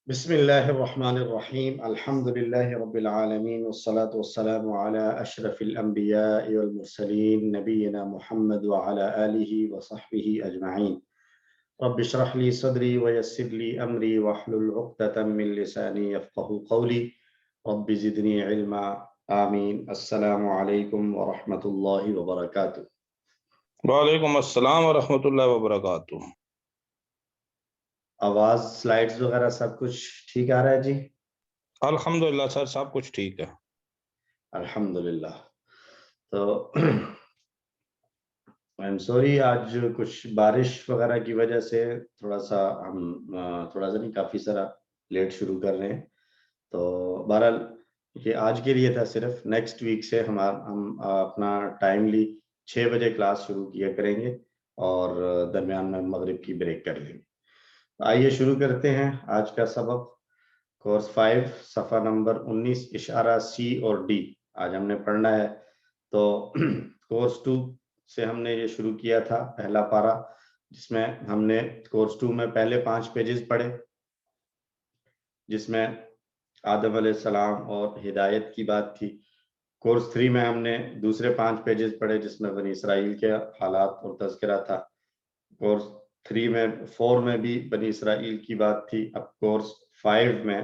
بسم الله الرحمن الرحيم الحمد لله رب العالمين والصلاة والسلام على أشرف الأنبياء والمرسلين نبينا محمد وعلى آله وصحبه أجمعين رب اشرح لي صدري ويسر لي أمري واحلل عقدة من لساني يفقه قولي رب زدني علما آمين السلام عليكم ورحمة الله وبركاته. وعلیکم السلام ورحمۃ اللہ وبرکاتہ۔ آواز سلائیڈز وغیرہ سب کچھ ٹھیک آ رہا ہے جی؟ الحمدللہ سر، سب کچھ ٹھیک ہے الحمدللہ۔ تو I'm sorry آج کچھ بارش وغیرہ کی وجہ سے تھوڑا سا نہیں کافی سارا لیٹ شروع کر رہے ہیں۔ تو بہرحال یہ آج کے لیے تھا، صرف نیکسٹ ویک سے ہم اپنا ٹائملی 6 بجے کلاس شروع کیا کریں گے اور درمیان میں مغرب کی بریک کر لیں گے۔ آئیے شروع کرتے ہیں آج کا سبق۔ کورس 5 صفحہ نمبر 19 اشارہ سی اور ڈی آج ہم نے پڑھنا ہے۔ تو کورس 2 سے ہم نے یہ شروع کیا تھا پہلا پارہ، جس میں ہم نے کورس 2 میں پہلے 5 پیجز پڑھے، جس میں آدم علیہ السلام اور ہدایت کی بات تھی۔ کورس 3 میں ہم نے دوسرے 5 پیجز پڑھے، جس میں بنی اسرائیل کے حالات اور تذکرہ تھا۔ کورس 4 میں بھی بنی اسرائیل کی بات تھی۔ اب کورس 5 میں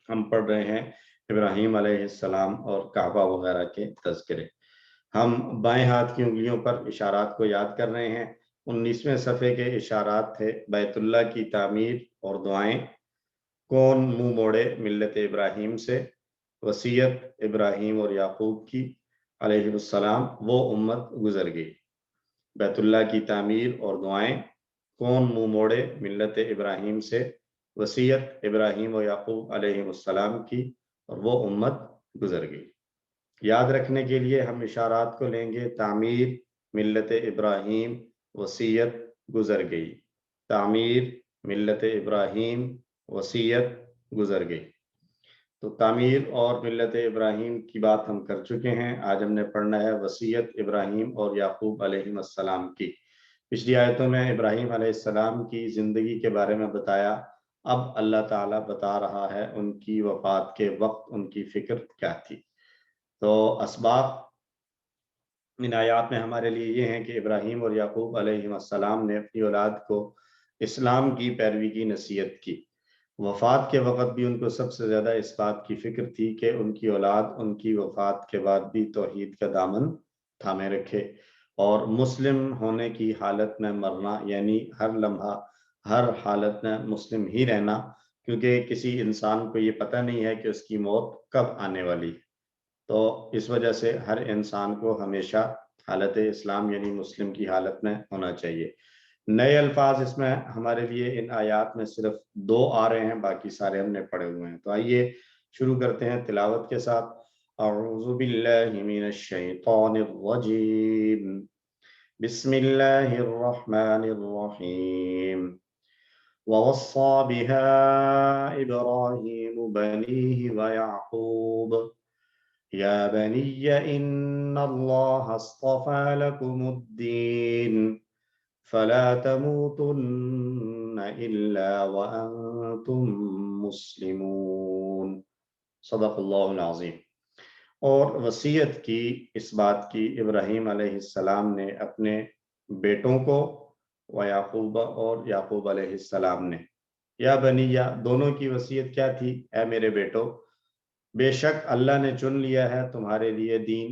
ہم پڑھ رہے ہیں ابراہیم علیہ السلام اور کعبہ وغیرہ کے تذکرے۔ ہم بائیں ہاتھ کی انگلیوں پر اشارات کو یاد کر رہے ہیں۔ 19ویں صفحے کے اشارات تھے: بیت اللہ کی تعمیر اور دعائیں، کون منہ موڑے ملت ابراہیم سے، وصیت ابراہیم اور یعقوب کی علیہ السلام، وہ امت گزر گئی۔ بیت اللہ کی تعمیر اور دعائیں، کون منہ موڑے ملت ابراہیم سے، وصیت ابراہیم و یعقوب علیہ السلام کی، اور وہ امت گزر گئی۔ یاد رکھنے کے لیے ہم اشارات کو لیں گے: تعمیر، ملت ابراہیم، وصیت، گزر گئی۔ تعمیر، ملت ابراہیم، وصیت، گزر گئی۔ تو تعمیر اور ملت ابراہیم کی بات ہم کر چکے ہیں۔ آج ہم نے پڑھنا ہے وصیت ابراہیم اور یعقوب علیہ السلام کی۔ پچھلی آیتوں میں ابراہیم علیہ السلام کی زندگی کے بارے میں بتایا، اب اللہ تعالیٰ بتا رہا ہے ان کی وفات کے وقت ان کی فکر کیا تھی۔ تو اسباب ان آیات میں ہمارے لیے یہ ہیں کہ ابراہیم اور یعقوب علیہ السلام نے اپنی اولاد کو اسلام کی پیروی کی نصیحت کی۔ وفات کے وقت بھی ان کو سب سے زیادہ اس بات کی فکر تھی کہ ان کی اولاد ان کی وفات کے بعد بھی توحید کا دامن تھامے رکھے اور مسلم ہونے کی حالت میں مرنا، یعنی ہر لمحہ ہر حالت میں مسلم ہی رہنا، کیونکہ کسی انسان کو یہ پتہ نہیں ہے کہ اس کی موت کب آنے والی ہے۔ تو اس وجہ سے ہر انسان کو ہمیشہ حالت اسلام یعنی مسلم کی حالت میں ہونا چاہیے۔ نئے الفاظ اس میں ہمارے لیے ان آیات میں صرف 2 آ رہے ہیں، باقی سارے ہم نے پڑھے ہوئے ہیں۔ تو آئیے شروع کرتے ہیں تلاوت کے ساتھ۔ اعوذ باللہ من الشیطان الرجیم، بسم اللہ الرحمن الرحیم۔ ووصى بها إبراهيم بنيه ويعقوب يا بني إن الله اصطفى لكم الدين فلا تموتن إلا وأنتم مسلمون۔ صدق اللہ العظیم۔ اور وصیت کی اس بات کی ابراہیم علیہ السلام نے اپنے بیٹوں کو، و یعقوب اور یعقوب علیہ السلام نے۔ یا بنیہ، دونوں کی وصیت کیا تھی؟ اے میرے بیٹو، بے شک اللہ نے چن لیا ہے تمہارے لیے دین،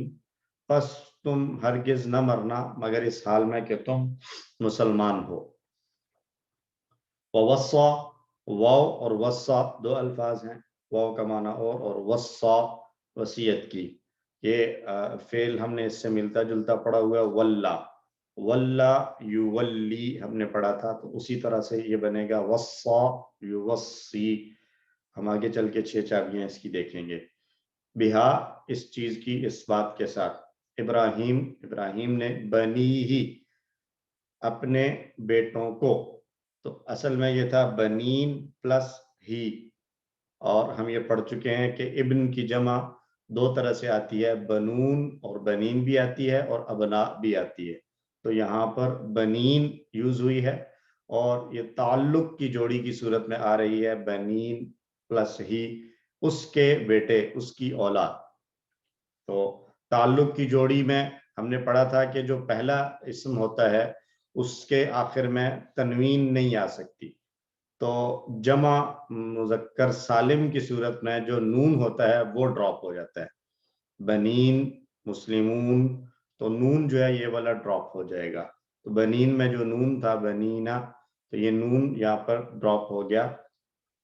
پس تم ہرگز نہ مرنا مگر اس حال میں کہ تم مسلمان ہو۔ ووصا، واو اور وصا 2 الفاظ ہیں، واو کا معنی اور وصا وصیت کی۔ یہ فعل ہم نے اس سے ملتا جلتا پڑھا ہوا، ولا، ولا یولی ہم نے پڑھا تھا، تو اسی طرح سے یہ بنے گا وصا یوصی۔ ہم آگے چل کے 6 چابیاں اس کی دیکھیں گے۔ بہا، اس چیز کی، اس بات کے ساتھ، ابراہیم نے، بنی ہی، اپنے بیٹوں کو۔ تو اصل میں یہ تھا بنین پلس ہی، اور ہم یہ پڑھ چکے ہیں کہ ابن کی جمع 2 طرح سے آتی ہے، بنون اور بنین بھی آتی ہے اور ابنا بھی آتی ہے۔ تو یہاں پر بنین یوز ہوئی ہے اور یہ تعلق کی جوڑی کی صورت میں آ رہی ہے بنین پلس ہی، اس کے بیٹے، اس کی اولاد۔ تو تعلق کی جوڑی میں ہم نے پڑھا تھا کہ جو پہلا اسم ہوتا ہے اس کے آخر میں تنوین نہیں آ سکتی، تو جمع مذکر سالم کی صورت میں جو نون ہوتا ہے وہ ڈراپ ہو جاتا ہے، بنین، مسلمون، تو نون جو ہے یہ والا ڈراپ ہو جائے گا۔ تو بنین میں جو نون تھا بنینا، تو یہ نون یہاں پر ڈراپ ہو گیا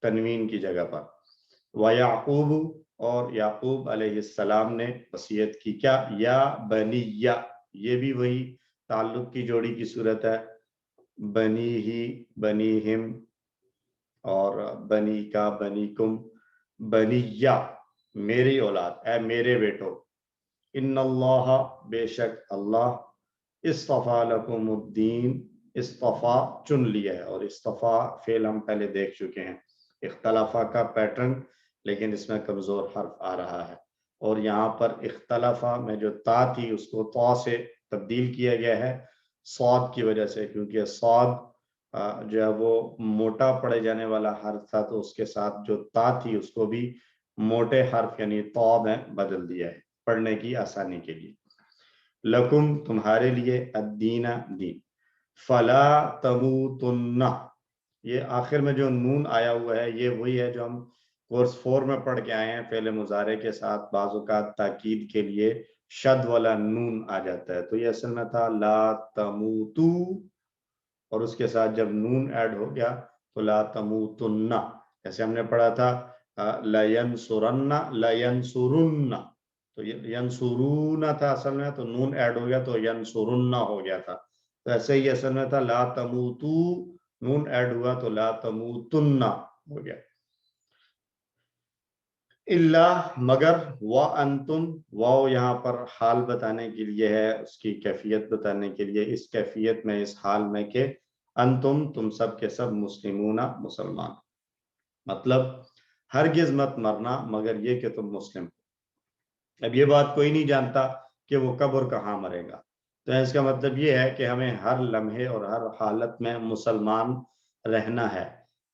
تنوین کی جگہ پر۔ وَيَعْقُوبُ، اور یعقوب علیہ السلام نے وصیت کی کیا؟ یا بنیہ، یہ بھی وہی تعلق کی جوڑی کی صورت ہے، بنی ہی، بنی ہم، اور بنی کا، بنی کم، بنیہ، میری اولاد، اے میرے بیٹو، ان اللہ، بے شک اللہ، اصطفیٰ لکم الدین، اصطفیٰ چن لیا ہے، اور اصطفیٰ فعل ہم پہلے دیکھ چکے ہیں، اختلافہ کا پیٹرن، لیکن اس میں کمزور حرف آ رہا ہے، اور یہاں پر اختلافہ میں جو تا تھی اس کو طا سے تبدیل کیا گیا ہے صاد کی وجہ سے، کیونکہ صاد جو ہے وہ موٹا پڑے جانے والا حرف تھا، تو اس کے ساتھ جو تا تھی اس کو بھی موٹے حرف یعنی طا میں بدل دیا ہے پڑھنے کی آسانی کے لیے۔ لکم، تمہارے لیے، الدین، دین، فلا تموتن، یہ آخر میں جو نون آیا ہوا ہے یہ وہی ہے جو ہم کورس 4 میں پڑھ کے آئے ہیں، فعل مضارع کے ساتھ بعض اوقات تاکید کے لیے شد والا نون آ جاتا ہے، تو یہ اصل میں تھا لا تموتو، اور اس کے ساتھ جب نون ایڈ ہو گیا تو لا تموتن، جیسے ہم نے پڑھا تھا لینصرن، لینصرن، تو ینصرون تھا اصل میں، تو نون ایڈ ہو گیا تو ینصرن ہو گیا تھا، تو ایسے ہی اصل میں تھا لا تموتو، نون ایڈ ہوا تو لا تموتن ہو گیا۔ اللہ، مگر، وانتم، واو یہاں پر حال بتانے کے لیے ہے، اس کی کیفیت بتانے کے لیے، اس کیفیت میں، اس حال میں کہ انتم، تم سب کے سب، مسلمون، مسلمان، مطلب ہرگز مت مرنا مگر یہ کہ تم مسلم ہو۔ اب یہ بات کوئی نہیں جانتا کہ وہ کب اور کہاں مرے گا، تو اس کا مطلب یہ ہے کہ ہمیں ہر لمحے اور ہر حالت میں مسلمان رہنا ہے،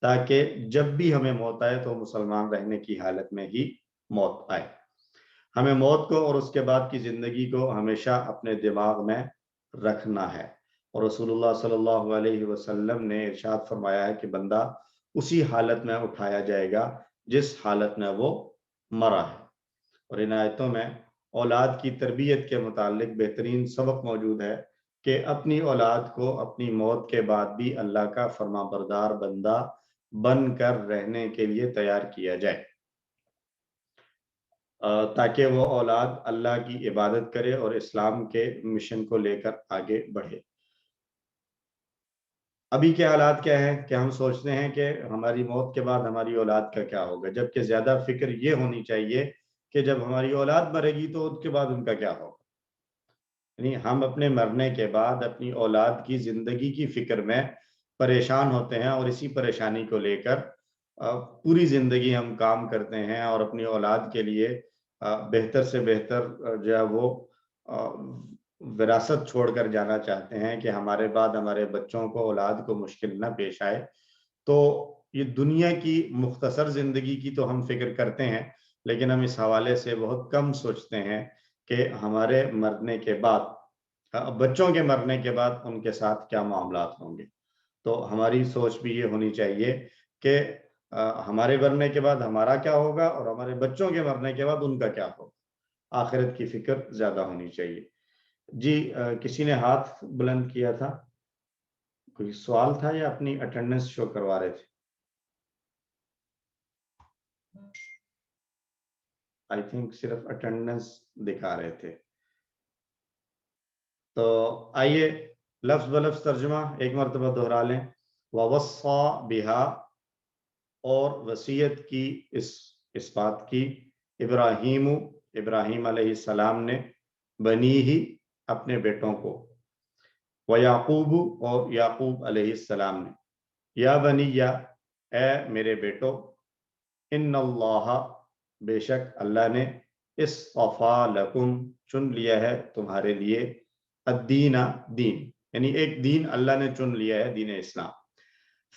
تاکہ جب بھی ہمیں موت آئے تو مسلمان رہنے کی حالت میں ہی موت آئے۔ ہمیں موت کو اور اس کے بعد کی زندگی کو ہمیشہ اپنے دماغ میں رکھنا ہے، اور رسول اللہ صلی اللہ علیہ وسلم نے ارشاد فرمایا ہے کہ بندہ اسی حالت میں اٹھایا جائے گا جس حالت میں وہ مرا ہے۔ اور ان آیتوں میں اولاد کی تربیت کے متعلق بہترین سبق موجود ہے کہ اپنی اولاد کو اپنی موت کے بعد بھی اللہ کا فرما بردار بندہ بن کر رہنے کے لیے تیار کیا جائے، تاکہ وہ اولاد اللہ کی عبادت کرے اور اسلام کے مشن کو لے کر آگے بڑھے۔ ابھی کے حالات کیا ہے کہ ہم سوچتے ہیں کہ ہماری موت کے بعد ہماری اولاد کا کیا ہوگا، جبکہ زیادہ فکر یہ ہونی چاہیے کہ جب ہماری اولاد مرے گی تو اس کے بعد ان کا کیا ہوگا، یعنی ہم اپنے مرنے کے بعد اپنی اولاد کی زندگی کی فکر میں پریشان ہوتے ہیں، اور اسی پریشانی کو لے کر پوری زندگی ہم کام کرتے ہیں اور اپنی اولاد کے لیے بہتر سے بہتر جو ہے وہ وراثت چھوڑ کر جانا چاہتے ہیں کہ ہمارے بعد ہمارے بچوں کو، اولاد کو مشکل نہ پیش آئے۔ تو یہ دنیا کی مختصر زندگی کی تو ہم فکر کرتے ہیں، لیکن ہم اس حوالے سے بہت کم سوچتے ہیں کہ ہمارے مرنے کے بعد، بچوں کے مرنے کے بعد ان کے ساتھ کیا معاملات ہوں گے۔ تو ہماری سوچ بھی یہ ہونی چاہیے کہ ہمارے مرنے کے بعد ہمارا کیا ہوگا، اور ہمارے بچوں کے مرنے کے بعد ان کا کیا ہوگا، آخرت کی فکر زیادہ ہونی چاہیے۔ جی، کسی نے ہاتھ بلند کیا تھا، کوئی سوال تھا یا اپنی اٹینڈنس شو کروا رہے تھے؟ آئی تھنک صرف اٹینڈنس دکھا رہے تھے۔ تو آئیے لفظ بلفظ ترجمہ ایک مرتبہ دہرا لیں۔ وَوَصَّى بِهَا، اور وصیت کی اس بات کی، ابراہیم علیہ السلام نے، بنی ہی، اپنے بیٹوں کو، وَيَعْقُوبُ، اور یعقوب علیہ السلام نے، یا بنی، اے میرے بیٹو، ان اللہ، بے شک اللہ نے، اصطفیٰ لکم، چن لیا ہے تمہارے لیے، الدین، دین، یعنی ایک دین اللہ نے چن لیا ہے، دین اسلام،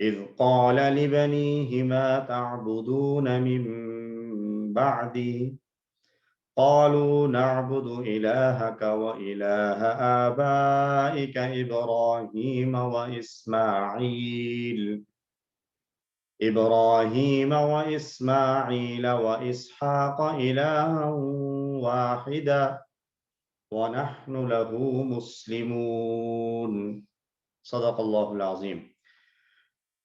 إذ قال لبنيه ما تعبدون من بعدي قالوا نعبد إلهك وإله آبائك إبراهيم وإسماعيل وإسحاق إلها واحدا ونحن له مسلمون صدق الله العظيم।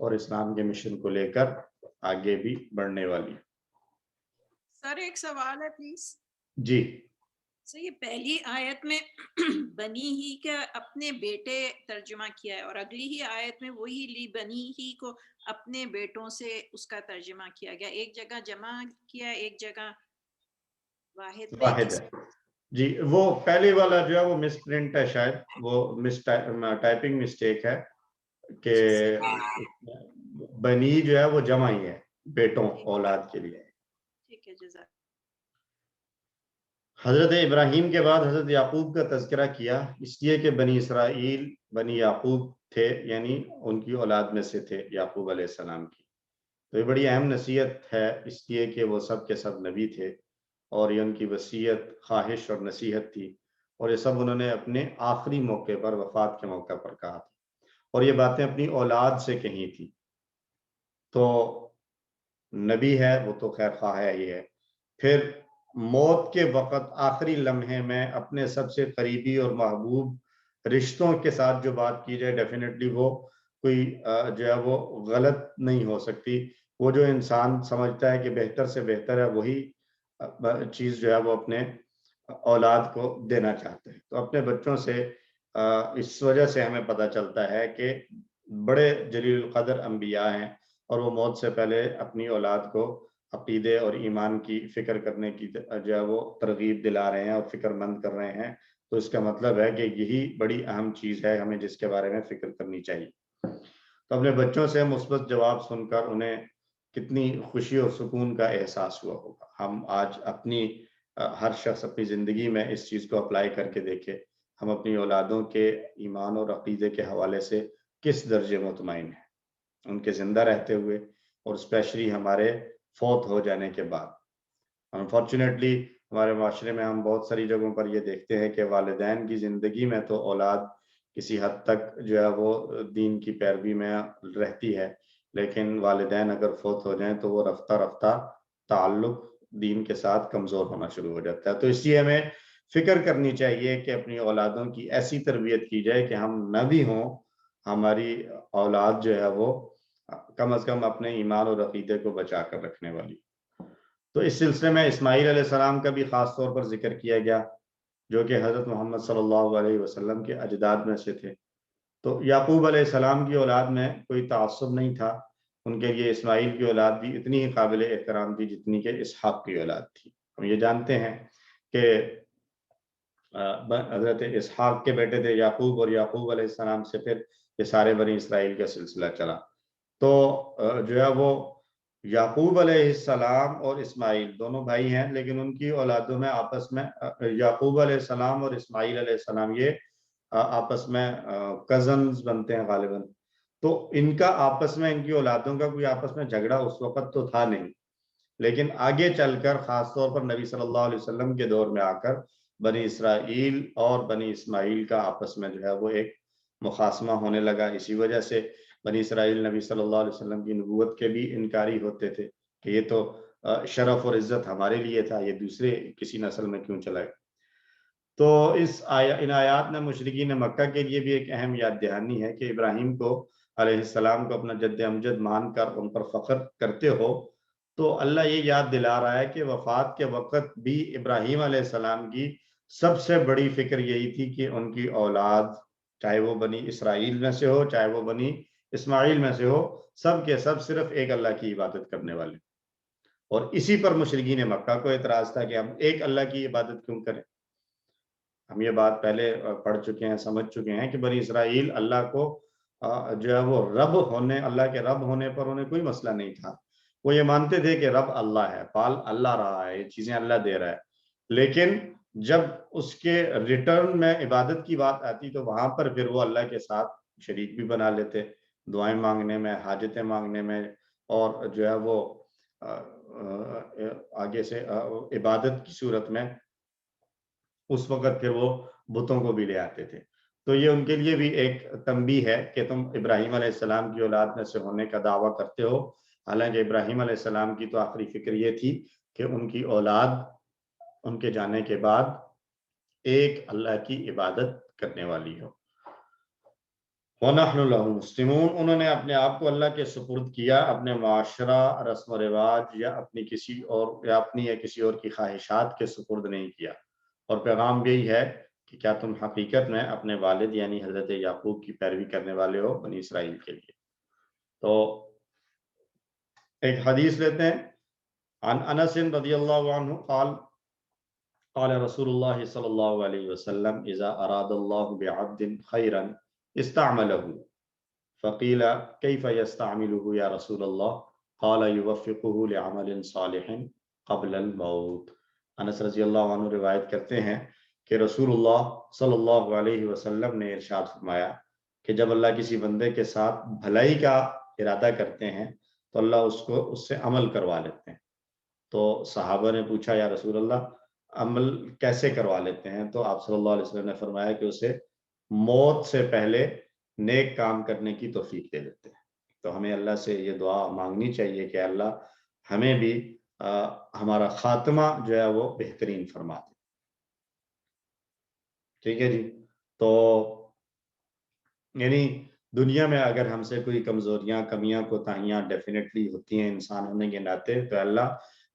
اور اسلام کے مشن کو لے کر آگے بھی بڑھنے والی ہے۔ سر ایک سوال ہے پلیز۔ جی سر یہ پہلی آیت میں بنی ہی کا اپنے بیٹے ترجمہ کیا ہے، اور اگلی ہی آیت میں وہی لی بنی ہی کو اپنے بیٹوں سے اس کا ترجمہ کیا گیا، ایک جگہ جمع کیا ایک جگہ واحد پہ واحد ہے۔ جی وہ پہلی والا جو ہے وہ مس پرنٹ ہے، شاید وہ ٹائپنگ مسٹیک ہے کہ بنی جو ہے وہ جمع ہی ہے بیٹوں اولاد کے لیے۔ ٹھیک ہے، جزاک۔ حضرت ابراہیم کے بعد حضرت یعقوب کا تذکرہ کیا، اس لیے کہ بنی اسرائیل بنی یعقوب تھے، یعنی ان کی اولاد میں سے تھے یعقوب علیہ السلام کی۔ تو یہ بڑی اہم نصیحت ہے، اس لیے کہ وہ سب کے سب نبی تھے اور یہ ان کی وصیت، خواہش اور نصیحت تھی، اور یہ سب انہوں نے اپنے آخری موقع پر، وفات کے موقع پر کہا تھا، اور یہ باتیں اپنی اولاد سے کہی تھی۔ تو نبی ہے وہ تو خیر خواہ ہے ہی ہے، پھر موت کے وقت آخری لمحے میں اپنے سب سے قریبی اور محبوب رشتوں کے ساتھ جو بات کی جائے، ڈیفینیٹلی وہ کوئی جو ہے وہ غلط نہیں ہو سکتی۔ وہ جو انسان سمجھتا ہے کہ بہتر سے بہتر ہے، وہی چیز جو ہے وہ اپنے اولاد کو دینا چاہتے ہیں۔ تو اپنے بچوں سے اس وجہ سے ہمیں پتہ چلتا ہے کہ بڑے جلیل القدر انبیاء ہیں، اور وہ موت سے پہلے اپنی اولاد کو عقیدے اور ایمان کی فکر کرنے کی جو ہے وہ ترغیب دلا رہے ہیں اور فکر مند کر رہے ہیں۔ تو اس کا مطلب ہے کہ یہی بڑی اہم چیز ہے ہمیں جس کے بارے میں فکر کرنی چاہیے۔ تو اپنے بچوں سے مثبت جواب سن کر انہیں کتنی خوشی اور سکون کا احساس ہوا ہوگا۔ ہم آج اپنی ہر شخص اپنی زندگی میں اس چیز کو اپلائی کر کے دیکھے، ہم اپنی اولادوں کے ایمان اور عقیدے کے حوالے سے کس درجے مطمئن ہیں، ان کے زندہ رہتے ہوئے اور اسپیشلی ہمارے فوت ہو جانے کے بعد۔ انفارچونیٹلی ہمارے معاشرے میں ہم بہت ساری جگہوں پر یہ دیکھتے ہیں کہ والدین کی زندگی میں تو اولاد کسی حد تک جو ہے وہ دین کی پیروی میں رہتی ہے، لیکن والدین اگر فوت ہو جائیں تو وہ رفتہ رفتہ تعلق دین کے ساتھ کمزور ہونا شروع ہو جاتا ہے۔ تو اس لیے ہمیں فکر کرنی چاہیے کہ اپنی اولادوں کی ایسی تربیت کی جائے کہ ہم نہ بھی ہوں، ہماری اولاد جو ہے وہ کم از کم اپنے ایمان اور عقیدے کو بچا کر رکھنے والی۔ تو اس سلسلے میں اسماعیل علیہ السلام کا بھی خاص طور پر ذکر کیا گیا، جو کہ حضرت محمد صلی اللہ علیہ وسلم کے اجداد میں سے تھے۔ تو یعقوب علیہ السلام کی اولاد میں کوئی تعصب نہیں تھا، ان کے لیے اسماعیل کی اولاد بھی اتنی ہی قابل احترام تھی جتنی کہ اسحاق کی اولاد تھی۔ ہم یہ جانتے ہیں کہ حضرت اسحاق کے بیٹے تھے یعقوب، اور یعقوب علیہ السلام سے پھر یہ سارے بنی اسرائیل کا سلسلہ چلا۔ تو جو ہے وہ یعقوب علیہ السلام اور اسماعیل دونوں بھائی ہیں، لیکن ان کی اولادوں میں آپس میں یعقوب علیہ السلام اور اسماعیل علیہ السلام یہ آپس میں کزنز بنتے ہیں غالباً۔ تو ان کا آپس میں، ان کی اولادوں کا کوئی آپس میں جھگڑا اس وقت تو تھا نہیں، لیکن آگے چل کر خاص طور پر نبی صلی اللہ علیہ وسلم کے دور میں آ کر بنی اسرائیل اور بنی اسماعیل کا آپس میں جو ہے وہ ایک مخاصمہ ہونے لگا۔ اسی وجہ سے بنی اسرائیل نبی صلی اللہ علیہ وسلم کی نبوت کے بھی انکاری ہوتے تھے کہ یہ تو شرف اور عزت ہمارے لیے تھا، یہ دوسرے کسی نسل میں کیوں چلا گیا۔ تو ان آیات میں مشرکین مکہ کے لیے بھی ایک اہم یاد دہانی ہے کہ ابراہیم کو علیہ السلام کو اپنا جد امجد مان کر ان پر فخر کرتے ہو، تو اللہ یہ یاد دلا رہا ہے کہ وفات کے وقت بھی ابراہیم علیہ السلام کی سب سے بڑی فکر یہی تھی کہ ان کی اولاد، چاہے وہ بنی اسرائیل میں سے ہو چاہے وہ بنی اسماعیل میں سے ہو، سب کے سب صرف ایک اللہ کی عبادت کرنے والے۔ اور اسی پر مشرکین مکہ کو اعتراض تھا کہ ہم ایک اللہ کی عبادت کیوں کریں۔ ہم یہ بات پہلے پڑھ چکے ہیں، سمجھ چکے ہیں کہ بنی اسرائیل اللہ کو جو ہے وہ رب ہونے، اللہ کے رب ہونے پر انہیں کوئی مسئلہ نہیں تھا۔ وہ یہ مانتے تھے کہ رب اللہ ہے، پال اللہ رہا ہے، یہ چیزیں اللہ دے رہا ہے، لیکن جب اس کے ریٹرن میں عبادت کی بات آتی تو وہاں پر پھر وہ اللہ کے ساتھ شریک بھی بنا لیتے، دعائیں مانگنے میں، حاجتیں مانگنے میں، اور جو ہے وہ آگے سے عبادت کی صورت میں اس وقت پھر وہ بتوں کو بھی لے آتے تھے۔ تو یہ ان کے لیے بھی ایک تنبیہ ہے کہ تم ابراہیم علیہ السلام کی اولاد میں سے ہونے کا دعویٰ کرتے ہو، حالانکہ ابراہیم علیہ السلام کی تو آخری فکر یہ تھی کہ ان کی اولاد ان کے جانے کے بعد ایک اللہ کی عبادت کرنے والی ہو۔ وَنَحْنُ لَهُ مُسْلِمُونَ، انہوں نے اپنے آپ کو اللہ کے سپرد کیا، اپنے معاشرہ، رسم و رواج یا اپنی کسی اور کی خواہشات کے سپرد نہیں کیا۔ اور پیغام یہی ہے کہ کیا تم حقیقت میں اپنے والد یعنی حضرت یعقوب کی پیروی کرنے والے ہو بنی اسرائیل کے لیے۔ تو ایک حدیث لیتے ہیں، عن انس رضی اللہ عنہ قال قال رسول اللہ صلی اللہ علیہ وسلم اذا اراد اللہ بعبد خیرا استعمله فقیل کیف یستعمله یا رسول اللہ قال یوفقه لعمل صالح قبل الموت۔ انس رضی اللہ عنہ روایت کرتے ہیں کہ رسول اللہ صلی اللہ علیہ وسلم نے ارشاد فرمایا کہ جب اللہ کسی بندے کے ساتھ بھلائی کا ارادہ کرتے ہیں تو اللہ اس سے عمل کروا لیتے ہیں۔ تو صحابہ نے پوچھا یا رسول اللہ عمل کیسے کروا لیتے ہیں؟ تو آپ صلی اللہ علیہ وسلم نے فرمایا کہ اسے موت سے پہلے نیک کام کرنے کی توفیق دے دیتے ہیں۔ تو ہمیں اللہ سے یہ دعا مانگنی چاہیے کہ اللہ ہمیں بھی ہمارا خاتمہ جو ہے وہ بہترین فرما دے۔ ٹھیک ہے جی، تو یعنی دنیا میں اگر ہم سے کوئی کمزوریاں، کمیاں، کوتاہیاں ڈیفینیٹلی ہوتی ہیں انسان ہونے کے ناطے، تو اللہ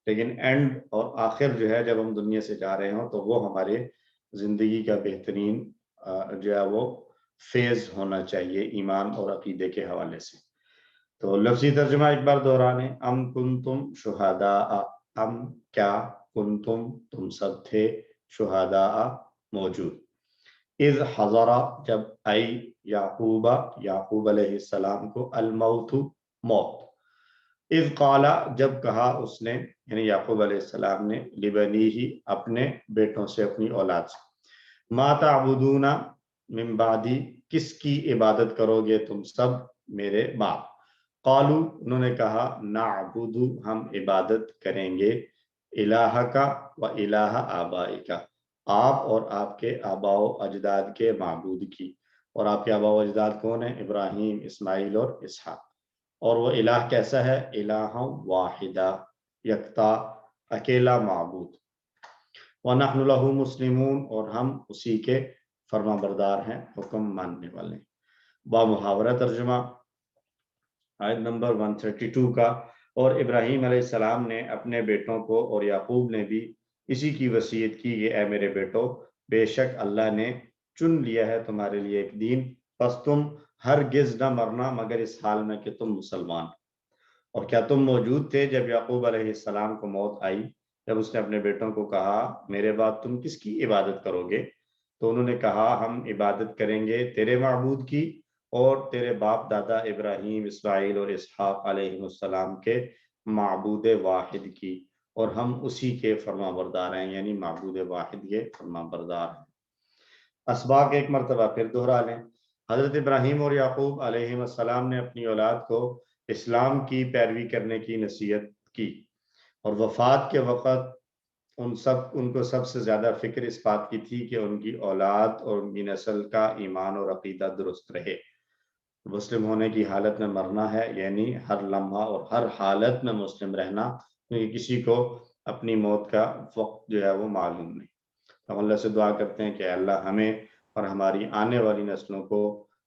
لیکن اینڈ اور آخر جو ہے جب ہم دنیا سے جا رہے ہوں تو وہ ہمارے زندگی کا بہترین جو ہے وہ فیز ہونا چاہیے ایمان اور عقیدے کے حوالے سے۔ تو لفظی ترجمہ ایک بار دہرانے، ام کنتم شہداء، ام کیا، کنتم تم سب تھے، شہداء موجود، اذ حضر جب آئی یعقوب علیہ السلام کو الموت موت، اذ قال جب کہا اس نے یعنی یعقوب علیہ السلام نے، لبنیہ اپنے بیٹوں سے، اپنی اولاد سے، ما تعبدون من بعدی کس کی عبادت کرو گے تم سب میرے بعد، قالو انہوں نے کہا، نعبد ہم عبادت کریں گے، الہک و الہ آبائک آپ اور آپ کے آباء و اجداد کے معبود کی۔ اور آپ کے آباء و اجداد کون ہیں؟ ابراہیم، اسماعیل اور اسحاق۔ اور وہ الہ کیسا ہے؟ الہ واحدہ، یکتا، اکیلا معبود۔ وَنَحْنُ لَهُ مُسْلِمُونَ اور ہم اسی کے فرما بردار ہیں، حکم ماننے والے۔ با محاورہ ترجمہ آیت نمبر 132 کا، اور ابراہیم علیہ السلام نے اپنے بیٹوں کو اور یعقوب نے بھی اسی کی وصیت کی کہ اے میرے بیٹو، بے شک اللہ نے چن لیا ہے تمہارے لیے ایک دین، پس تم ہرگز نہ مرنا مگر اس حال میں کہ تم مسلمان۔ اور کیا تم موجود تھے جب یعقوب علیہ السلام کو موت آئی، جب اس نے اپنے بیٹوں کو کہا میرے بعد تم کس کی عبادت کرو گے؟ تو انہوں نے کہا ہم عبادت کریں گے تیرے معبود کی اور تیرے باپ دادا ابراہیم، اسماعیل اور اسحاق علیہ السلام کے معبود واحد کی، اور ہم اسی کے فرما بردار ہیں، یعنی معبود واحد کے فرما بردار ہیں۔ اسباق ایک مرتبہ پھر دہرا لیں، حضرت ابراہیم اور یعقوب علیہ السلام نے اپنی اولاد کو اسلام کی پیروی کرنے کی نصیحت کی، اور وفات کے وقت ان کو سب سے زیادہ فکر اس بات کی تھی کہ ان کی اولاد اور ان کی نسل کا ایمان اور عقیدہ درست رہے۔ مسلم ہونے کی حالت میں مرنا ہے، یعنی ہر لمحہ اور ہر حالت میں مسلم رہنا، کیونکہ کسی کو اپنی موت کا وقت جو ہے وہ معلوم نہیں۔ ہم اللہ سے دعا کرتے ہیں کہ اللہ ہمیں اور ہماری آنے والی نسلوں کو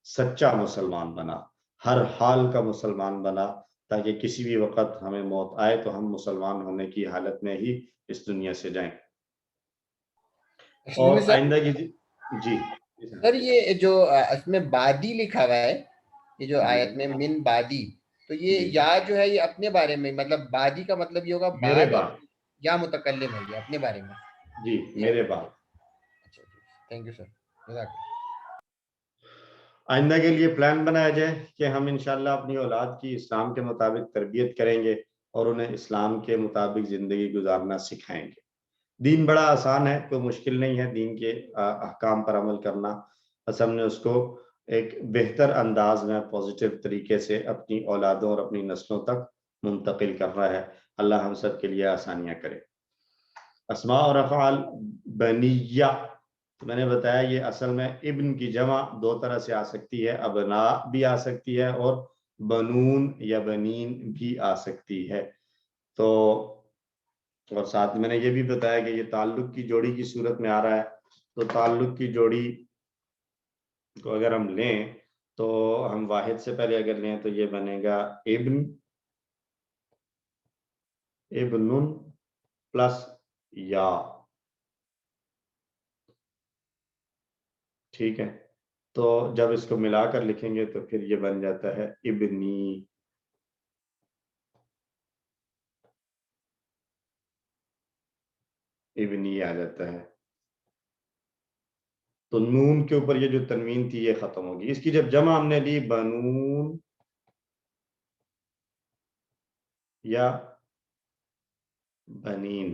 سچا مسلمان بنا، ہر حال کا مسلمان بنا، تاکہ کسی بھی وقت ہمیں موت آئے تو ہم مسلمان ہونے کی حالت میں ہی اس دنیا سے جائیں۔ اور آئندہ کی جی سر یہ جو اس میں بادی لکھا ہوا ہے، یہ جو آیت میں من بادی، تو یہ یا جو ہے یہ اپنے بارے میں، مطلب بادی کا مطلب یہ ہوگا میرے بعد، یا متکلم ہے یہ اپنے بارے میں؟ جی میرے بعد۔ اچھا، تھینک یو سر۔ آئندہ کے لیے پلان بنایا جائے کہ ہم انشاءاللہ اپنی اولاد کی اسلام کے مطابق تربیت کریں گے اور انہیں اسلام کے مطابق زندگی گزارنا سکھائیں گے۔ دین بڑا آسان ہے، کوئی مشکل نہیں ہے دین کے احکام پر عمل کرنا، بس ہم نے اس کو ایک بہتر انداز میں پازیٹیو طریقے سے اپنی اولادوں اور اپنی نسلوں تک منتقل کرنا ہے۔ اللہ ہم سب کے لیے آسانیاں کرے۔ اسماء اور افعال بنیہ، میں نے بتایا یہ اصل میں ابن کی جمع دو طرح سے آ سکتی ہے، ابنا بھی آ سکتی ہے اور بنون یا بنین بھی آ سکتی ہے۔ تو اور ساتھ میں نے یہ بھی بتایا کہ یہ تعلق کی جوڑی کی صورت میں آ رہا ہے، تو تعلق کی جوڑی کو اگر ہم لیں تو ہم واحد سے پہلے اگر لیں تو یہ بنے گا ابن پلس یا، ٹھیک ہے. تو جب اس کو ملا کر لکھیں گے تو پھر یہ بن جاتا ہے ابنی. آ جاتا ہے. تو نون کے اوپر یہ جو تنوین تھی یہ ختم ہوگی. اس کی جب جمع ہم نے لی بنون یا بنین،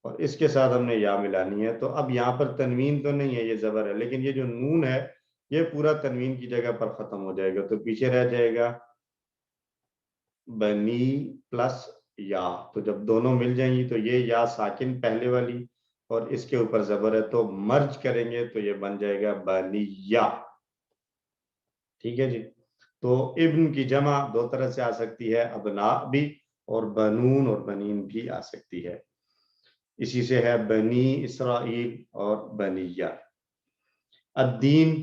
اور اس کے ساتھ ہم نے یا ملانی ہے، تو اب یہاں پر تنوین تو نہیں ہے، یہ زبر ہے، لیکن یہ جو نون ہے یہ پورا تنوین کی جگہ پر ختم ہو جائے گا. تو پیچھے رہ جائے گا بنی پلس یا. تو جب دونوں مل جائیں گی تو یہ یا ساکن پہلے والی اور اس کے اوپر زبر ہے، تو مرج کریں گے تو یہ بن جائے گا بنیا. ٹھیک ہے جی. تو ابن کی جمع دو طرح سے آ سکتی ہے، ابنا بھی اور بنون اور بنین بھی آ سکتی ہے. اسی سے ہے بنی اسرائیل اور بنیہ. الدین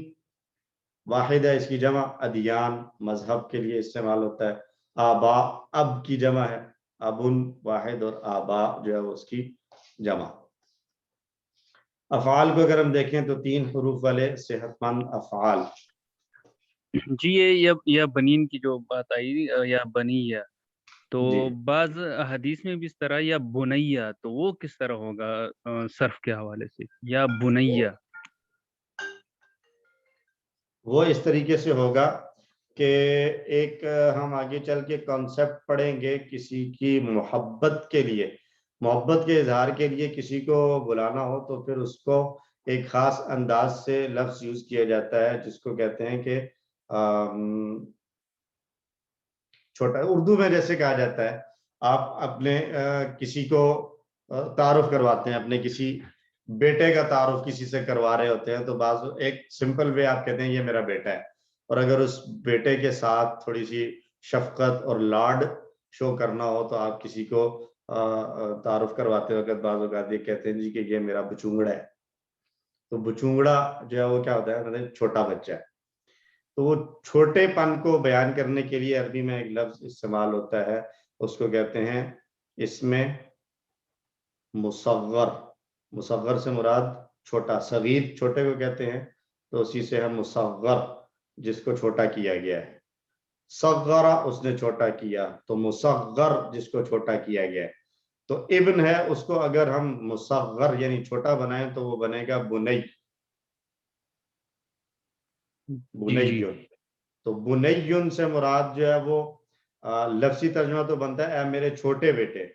واحد ہے، اس کی جمع ادیان مذہب کے لیے استعمال ہوتا ہے. آبا اب کی جمع ہے، ابن واحد اور آبا جو ہے اس کی جمع. افعال کو اگر ہم دیکھیں تو 3 حروف والے صحت مند افعال. جی یہ بنین کی جو بات آئی یا بنیہ، تو جی بعض حدیث میں بھی اس طرح یا بنیہ، تو وہ کس طرح ہوگا صرف کے حوالے سے یا بنیہ؟ وہ اس طریقے سے ہوگا کہ ایک ہم آگے چل کے کانسیپٹ پڑھیں گے، کسی کی محبت کے لیے، محبت کے اظہار کے لیے کسی کو بلانا ہو تو پھر اس کو ایک خاص انداز سے لفظ یوز کیا جاتا ہے جس کو کہتے ہیں کہ چھوٹا. اردو میں جیسے کہا جاتا ہے آپ اپنے کسی کو تعارف کرواتے ہیں، اپنے کسی بیٹے کا تعارف کسی سے کروا رہے ہوتے ہیں، تو بعض ایک سمپل وے آپ کہتے ہیں یہ میرا بیٹا ہے. اور اگر اس بیٹے کے ساتھ تھوڑی سی شفقت اور لاڈ شو کرنا ہو تو آپ کسی کو تعارف کرواتے وقت بعض اوقات یہ کہتے ہیں جی کہ یہ میرا بچونگڑا ہے. تو بچونگڑا جو ہے وہ کیا ہوتا ہے، مطلب چھوٹا بچہ ہے. تو وہ چھوٹے پن کو بیان کرنے کے لیے عربی میں ایک لفظ استعمال ہوتا ہے، اس کو کہتے ہیں اس میں مصغر. مصغر سے مراد چھوٹا، صغیر چھوٹے کو کہتے ہیں، تو اسی سے ہے مصغر جس کو چھوٹا کیا گیا ہے. صغر اس نے چھوٹا کیا، تو مصغر جس کو چھوٹا کیا گیا ہے. تو ابن ہے، اس کو اگر ہم مصغر یعنی چھوٹا بنائیں تو وہ بنے گا بنی. بنیون. تو بنیون سے مراد جو ہے وہ لفظی ترجمہ تو بنتا ہے اے میرے چھوٹے بیٹے،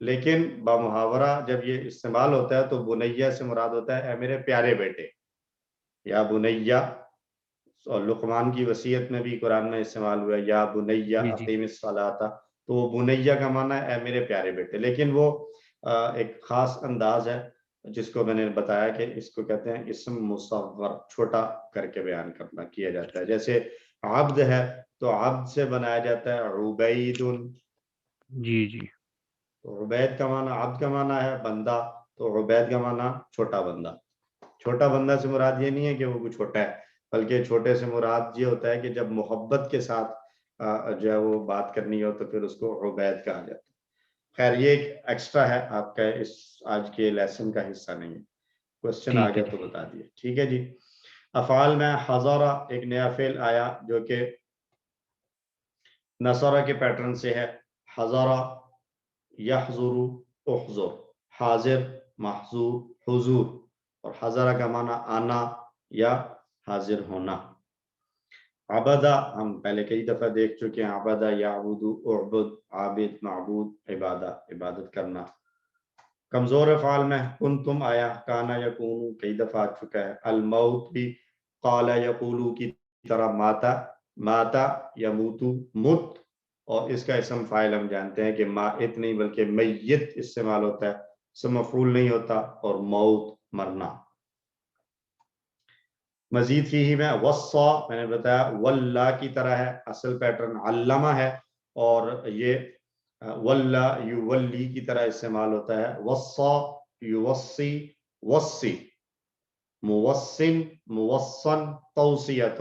لیکن بمحاورہ جب یہ استعمال ہوتا ہے تو بنیہ سے مراد ہوتا ہے اے میرے پیارے بیٹے یا بنیہ. اور لقمان کی وصیت میں بھی قرآن میں استعمال ہوا ہے یا بنیہ اقیم الصلاۃ. تو وہ بنیہ کا معنی ہے اے میرے پیارے بیٹے، لیکن وہ ایک خاص انداز ہے جس کو میں نے بتایا کہ اس کو کہتے ہیں اسم مصغر، چھوٹا کر کے بیان کرنا کیا جاتا ہے. جیسے عبد ہے تو عبد سے بنایا جاتا ہے عبید. جی تو عبید کا معنی، عبد کا معنی ہے بندہ، تو عبید کا معنی چھوٹا بندہ. چھوٹا بندہ سے مراد یہ نہیں ہے کہ وہ کچھ چھوٹا ہے، بلکہ چھوٹے سے مراد یہ ہوتا ہے کہ جب محبت کے ساتھ جو ہے وہ بات کرنی ہو تو پھر اس کو عبید کہا جاتا ہے. خیر یہ ایک ایکسٹرا ہے، آپ کا اس آج کے لیسن کا حصہ نہیں ہے. کوشچن آ گیا تو بتا دیے. ٹھیک ہے جی. افعال میں حضارہ ایک نیا فعل آیا جو کہ نصارہ کے پیٹرن سے ہے. حضارہ یحضر احضر، حاضر محضور حضور. اور حضرہ کا معنی آنا یا حاضر ہونا. عبدہ ہم پہلے کئی دفعہ دیکھ چکے ہیں، عبدہ یعبد اعبد، عابد معبود، عبادہ عبادت کرنا. کمزور افعال میں کنتم آیا، کانا یکونو کئی دفعہ آ چکا ہے. الموت بھی قال یقولو کی طرح ماتا، ماتا یموتو مت. اور اس کا اسم فاعل ہم جانتے ہیں کہ مائت نہیں بلکہ میت استعمال ہوتا ہے، اسم مفعول نہیں ہوتا. اور موت مرنا. مزید فیہ میں وصا میں نے بتایا واللہ کی طرح ہے، اصل پیٹرن علمہ ہے، اور یہ واللہ یولی کی طرح استعمال ہوتا ہے. وصا یوصی وصی، موصن موصن توصیۃ.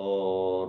اور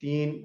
3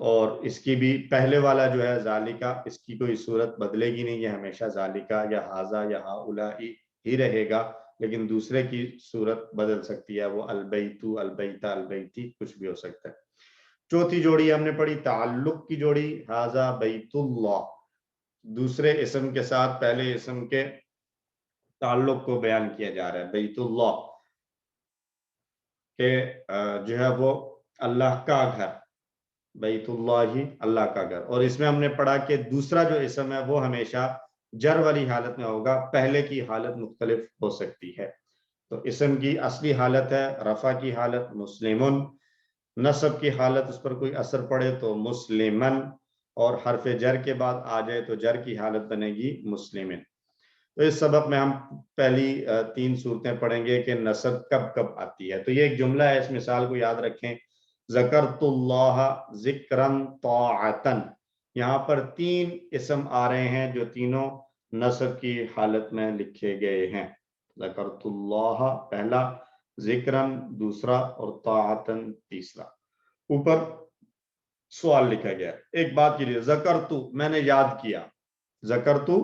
اور اس کی بھی پہلے والا جو ہے ذالکا، اس کی کوئی صورت بدلے گی نہیں، یہ ہمیشہ ذالکا یا ہاذا یا ہاؤلائی ہی رہے گا، لیکن دوسرے کی صورت بدل سکتی ہے، وہ البیتو، البیتا، البیتی کچھ بھی ہو سکتا ہے۔ چوتھی جوڑی ہم نے پڑھی تعلق کی جوڑی، ہاذا بیت اللہ، دوسرے اسم کے ساتھ پہلے اسم کے تعلق کو بیان کیا جا رہا ہے، بیت اللہ کہ جو ہے وہ اللہ کا گھر، بیت اللہ ہی اللہ کا گھر۔ اور اس میں ہم نے پڑھا کہ دوسرا جو اسم ہے وہ ہمیشہ جر والی حالت میں ہوگا، پہلے کی حالت مختلف ہو سکتی ہے۔ تو اسم کی اصلی حالت ہے رفع کی حالت مسلمن، نصب کی حالت اس پر کوئی اثر پڑے تو مسلمن، اور حرف جر کے بعد آ جائے تو جر کی حالت بنے گی مسلمن۔ تو اس سبق میں ہم پہلی 3 صورتیں پڑھیں گے کہ نصب کب کب آتی ہے۔ تو یہ ایک جملہ ہے، اس مثال کو یاد رکھیں، ذکرت اللہ ذکرن طاعتن، یہاں پر 3 اسم آ رہے ہیں جو تینوں نصب کی حالت میں لکھے گئے ہیں، ذکرت اللہ پہلا، ذکرن دوسرا، اور طاعتن تیسرا۔ اوپر سوال لکھا گیا، ایک بات کے لیے، ذکرتو میں نے یاد کیا، ذکرتو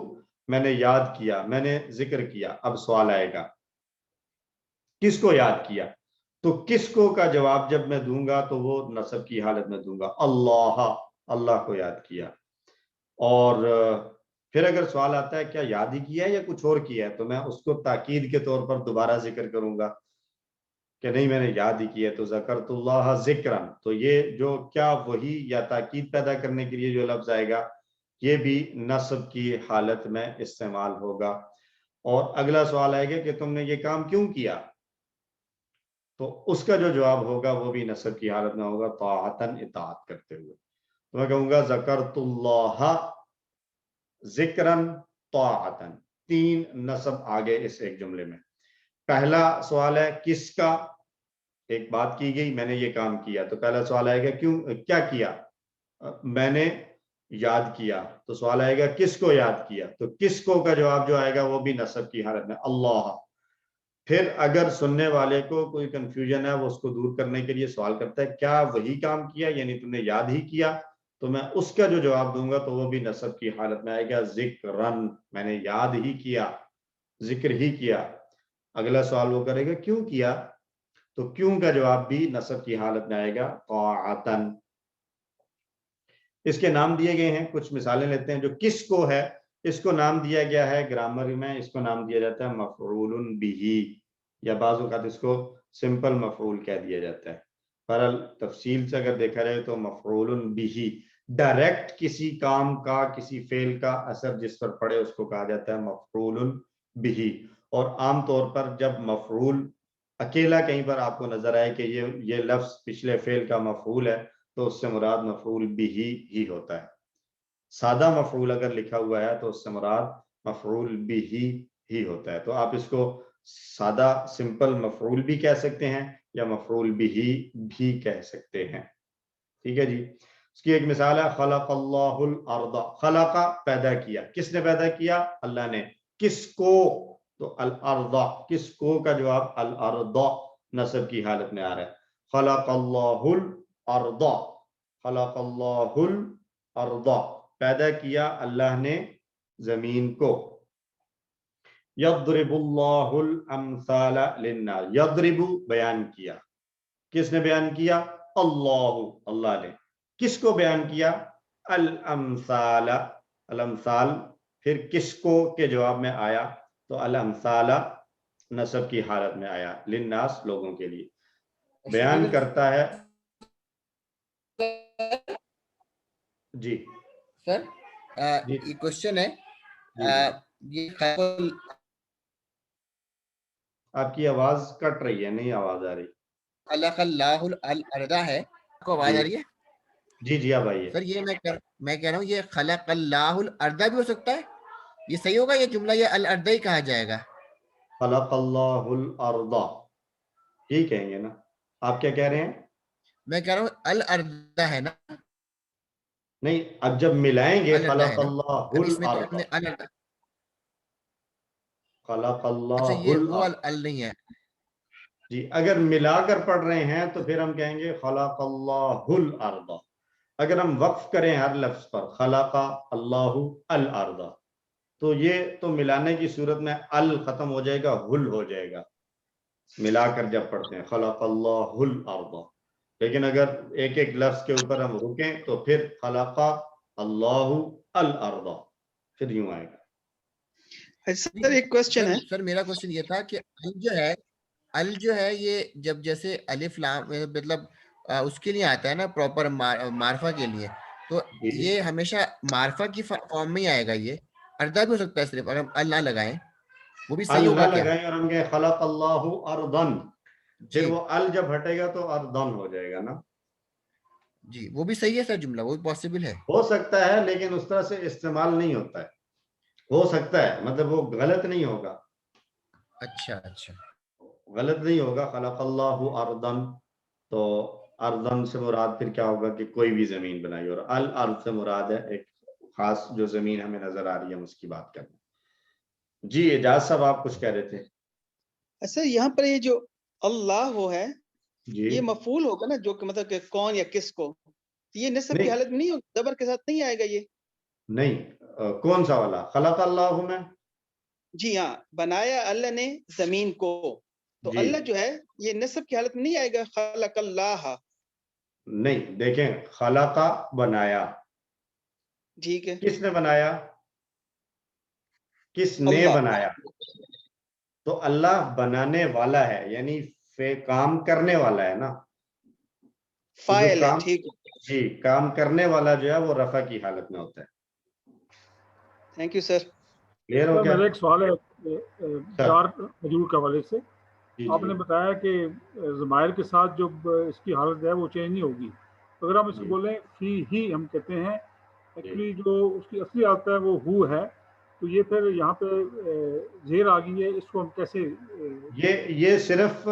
میں نے یاد کیا، میں نے ذکر کیا۔ اب سوال آئے گا کس کو یاد کیا؟ تو کس کو کا جواب جب میں دوں گا تو وہ نصب کی حالت میں دوں گا، اللہ، اللہ کو یاد کیا۔ اور پھر اگر سوال آتا ہے کیا یاد ہی کیا ہے یا کچھ اور کیا ہے، تو میں اس کو تاکید کے طور پر دوبارہ ذکر کروں گا کہ نہیں میں نے یاد ہی کیا ہے، تو ذکرت اللہ ذکرن، تو یہ جو کیا وہی یا تاکید پیدا کرنے کے لیے جو لفظ آئے گا یہ بھی نصب کی حالت میں استعمال ہوگا۔ اور اگلا سوال آئے گا کہ تم نے یہ کام کیوں کیا، تو اس کا جو جواب ہوگا وہ بھی نصب کی حالت میں ہوگا، طاعتن اطاعت کرتے ہوئے۔ تو میں کہوں گا ذکرت اللہ ذکرن طاعتن، 3 نصب آگے اس ایک جملے میں۔ پہلا سوال ہے کس کا، ایک بات کی گئی میں نے یہ کام کیا، تو پہلا سوال آئے گا کیوں، کیا کیا، میں نے یاد کیا، تو سوال آئے گا کس کو یاد کیا، تو کس کو کا جواب جو آئے گا وہ بھی نصب کی حالت میں اللہ۔ پھر اگر سننے والے کو کوئی کنفیوژن ہے وہ اس کو دور کرنے کے لیے سوال کرتا ہے کیا وہی کام کیا، یعنی تم نے یاد ہی کیا، تو میں اس کا جو جواب دوں گا تو وہ بھی نصب کی حالت میں آئے گا، ذکرن، میں نے یاد ہی کیا، ذکر ہی کیا۔ اگلا سوال وہ کرے گا کیوں کیا، تو کیوں کا جواب بھی نصب کی حالت میں آئے گا، طاعتن۔ اس کے نام دیے گئے ہیں، کچھ مثالیں لیتے ہیں۔ جو کس کو ہے اس کو نام دیا گیا ہے گرامر میں، اس کو نام دیا جاتا ہے مفعول بہ، یا بعض اوقات اس کو سمپل مفعول کہہ دیا جاتا ہے۔ بہرحال تفصیل سے اگر دیکھا جائے تو مفعول بہ، ڈائریکٹ کسی کام کا، کسی فعل کا اثر جس پر پڑے اس کو کہا جاتا ہے مفعول بہ۔ اور عام طور پر جب مفعول اکیلا کہیں پر آپ کو نظر آئے کہ یہ لفظ پچھلے فعل کا مفعول ہے تو اس سے مراد مفعول بہ ہی ہوتا ہے۔ سادہ مفعول اگر لکھا ہوا ہے تو اس سے مراد مفعول بہ ہی ہوتا ہے۔ تو آپ اس کو سادہ سمپل مفعول بھی کہہ سکتے ہیں یا مفعول بہ بھی کہہ سکتے ہیں، ٹھیک ہے جی۔ اس کی ایک مثال ہے خلق اللہ الارض، خلق پیدا کیا، کس نے پیدا کیا، اللہ نے، کس کو، تو الارض، کس کو کا جواب الارض نصب کی حالت میں آ رہا ہے، خلق اللہ الارض، خلق اللہ الارض، پیدا کیا اللہ نے زمین کو۔ یضرب اللہ الامثال للناس، یضرب بیان کیا، کس نے بیان کیا، اللہ، اللہ نے، کس کو بیان کیا، الامثال، الامثال پھر کس کو کے جواب میں آیا تو الامثال نصب کی حالت میں آیا، للناس لوگوں کے لیے، بیان کرتا ہے۔ جی سر جی یہ کوشچن ہے، یہ آپ کی آواز کٹ رہی ہے، نہیں آواز آ رہی۔ خلق اللہ الارض ہے، آپ کو آواز آ رہی ہے؟ جی جی اب آئیے۔ سر یہ میں کہہ رہا ہوں یہ خلق اللہ الارض بھی ہو سکتا ہے، یہ صحیح ہوگا، یہ جملہ یہ الارض ہی کہا جائے گا؟ خلق اللہ الارض ہی کہیں گے نا، آپ کیا کہہ رہے ہیں؟ میں کہہ رہا ہوں الارض ہے نا، نہیں اب جب ملائیں گے الارض خلق ہے نا، اللہ اب اس میں تو الارض، ہم نے الارض، خلق اچھا اللہ یہ وہ الارض، ال نہیں ہے، جی اگر ملا کر پڑھ رہے ہیں تو پھر ہم کہیں گے خلق اللہ الارض، اگر ہم وقف کریں ہر لفظ پر خلق اللہ الارض تو یہ تو ملانے کی صورت میں ال ختم ہو جائے گا، ہل ہو جائے گا ملا کر جب پڑھتے ہیں خلق اللہ الارض. لیکن اگر ایک ایک لفظ کے اوپر ہم رکیں تو پھر خلق اللہ الارض پھر یوں آئے گا. سر ایک کوشچن ہے سر میرا کوشچن یہ تھا کہ ال جو ہے یہ جب جیسے الف لام مطلب اس کے لیے آتا ہے نا پراپر معرفہ کے لیے، تو یہ ہمیشہ معرفہ کی فارم میں ہی آئے گا. یہ اردہ بھی ہو سکتا ہے صرف اگر ہم ال نہ لگائیں، وہ بھی صحیح ہوگا کیا؟ لگائیں اور ہم کہیں خلق اللہ ارضن، پھر وہ ال جب ہٹے گا تو ارضن ہو جائے گا نا. جی وہ بھی صحیح ہے سر، جملہ وہ بھی پاسبل ہے. ہو سکتا ہے لیکن اس طرح سے استعمال نہیں ہوتا ہے. ہو سکتا ہے مطلب وہ غلط نہیں ہوگا. اچھا غلط نہیں ہوگا. خلق اللہ ارضن تو ارضن سے مراد پھر کیا ہوگا کہ کوئی بھی زمین بنائی، اور الارض سے مراد ہے ایک خاص جو زمین ہمیں نظر آ رہی ہے اس کی بات کرنا. جی اجاز صاحب آپ کچھ کہہ رہے تھے. سر یہاں پر یہ جو اللہ وہ ہے جی یہ مفعول ہوگا نا، جو کہ مطلب کہ کون یا کس کو، یہ نسب کی حالت میں نہیں ہوگا، زبر کے ساتھ نہیں آئے گا یہ؟ نہیں کون سا والا خلق اللہ میں؟ جی ہاں، بنایا اللہ نے زمین کو، تو جی اللہ جو ہے یہ نسب کی حالت میں نہیں آئے گا خلق اللہ. نہیں، دیکھیں خلق بنایا، ٹھیک ہے، کس نے بنایا؟ کس نے اللہ. بنایا؟ تو اللہ بنانے والا ہے، یعنی کام کرنے والا ہے نا. فاعل ہے، کام ٹھیک ہے. جی کام کرنے والا جو ہے وہ رفع کی حالت میں ہوتا ہے. Thank you sir. کلیئر ہو گیا؟ میرا ایک سوال ہے چار حضور کے حوالے سے. آپ نے بتایا کہ ضمائر کے ساتھ جو اس کی حالت ہے وہ چینج نہیں ہوگی. اگر ہم اس کو بولیں فی ہی، ہم کہتے ہیں ایکچولی جو اس کی اصلی حالت ہے وہ ہو ہے، تو یہ پھر یہاں پہ زیر آ گئی ہے، اس کو ہم کیسے؟ یہ صرف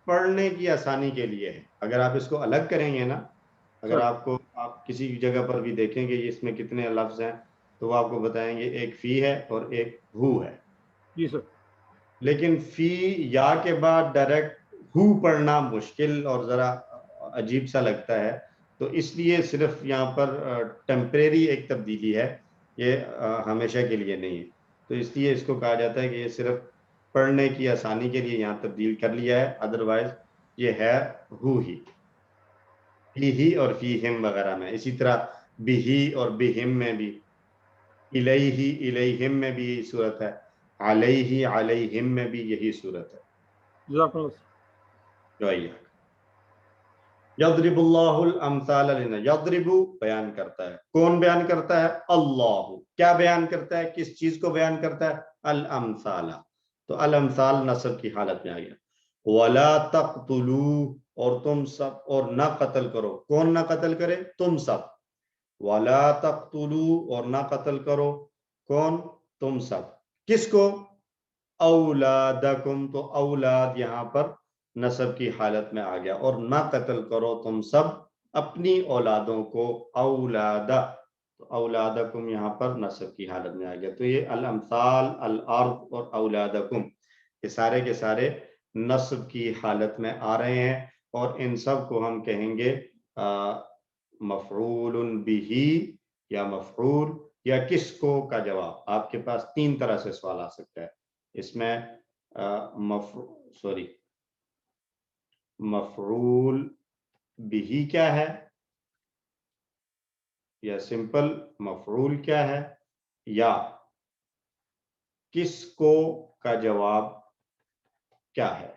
پڑھنے کی آسانی کے لیے ہے. اگر آپ اس کو الگ کریں گے نا، اگر آپ کسی جگہ پر بھی دیکھیں گے اس میں کتنے لفظ ہیں تو وہ آپ کو بتائیں گے ایک فی ہے اور ایک ہو ہے. جی سر. لیکن فی یا کے بعد ڈائریکٹ ہو پڑھنا مشکل اور ذرا عجیب سا لگتا ہے، تو اس لیے صرف یہاں پر ٹیمپریری ایک تبدیلی ہے، یہ ہمیشہ کے لیے نہیں ہے. تو اس لیے اس کو کہا جاتا ہے کہ یہ صرف پڑھنے کی آسانی کے لیے یہاں تبدیل کر لیا ہے، ادروائز یہ ہے ہو ہی. فی ہی اور فی ہم وغیرہ میں، اسی طرح بھی اور بہم میں بھی، الیہ الیہم میں بھی یہی صورت ہے، علیہ علیہم میں بھی یہی صورت ہے. یضرب اللہ الامثال للناس. یضرب بیان کرتا ہے، کون بیان کرتا ہے؟ اللہ. کیا بیان کرتا ہے؟ کس چیز کو بیان کرتا ہے؟ الامثال. تو الامثال نصب کی حالت میں آ گیا. ولا تقتلوا، اور تم سب اور نہ قتل کرو. کون نہ قتل کرے؟ تم سب. ولا تقتلوا، اور نہ قتل کرو. کون؟ تم سب. کس کو؟ اولادکم. تو اولاد یہاں پر نسب کی حالت میں آ گیا. اور نہ قتل کرو تم سب اپنی اولادوں کو. اولادا، اولادکم یہاں پر نسب کی حالت میں آ گیا. تو یہ الامثال، الارض اور اولادکم یہ سارے کے سارے نسب کی حالت میں آ رہے ہیں، اور ان سب کو ہم کہیں گے مفعول بہ یا مفعول یا کس کو کا جواب. آپ کے پاس تین طرح سے سوال آ سکتا ہے اس میں. مفعول بہ کیا ہے، یا سمپل مفعول کیا ہے، یا کس کو کا جواب کیا ہے.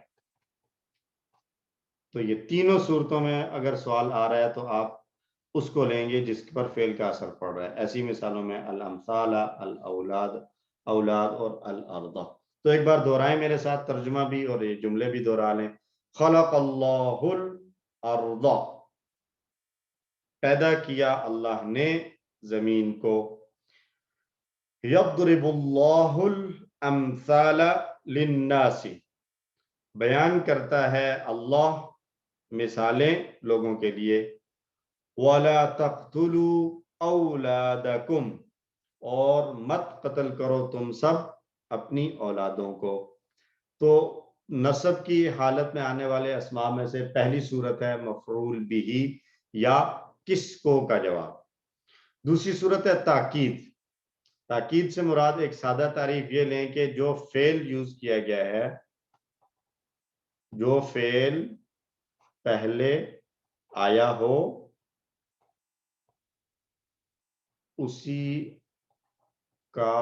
تو یہ تینوں صورتوں میں اگر سوال آ رہا ہے تو آپ اس کو لیں گے جس پر فعل کا اثر پڑ رہا ہے. ایسی مثالوں میں الامثال، الاولاد، اولاد اور الارض. تو ایک بار دہرائیں میرے ساتھ ترجمہ بھی اور یہ جملے بھی دہرا لیں. خلق اللہ الارض، پیدا کیا اللہ نے زمین کو. یضرب اللہ الامثال للناس، بیان کرتا ہے اللہ مثالیں لوگوں کے لیے. وَلَا تَقْتُلُوا أَوْلَادَكُمْ، اور مت قتل کرو تم سب اپنی اولادوں کو. تو نسب کی حالت میں آنے والے اسماء میں سے پہلی صورت ہے مفعول بہ یا کس کو کا جواب. دوسری صورت ہے تاکید. تاکید سے مراد ایک سادہ تعریف یہ لیں کہ جو فعل یوز کیا گیا ہے، جو فعل پہلے آیا ہو اسی کا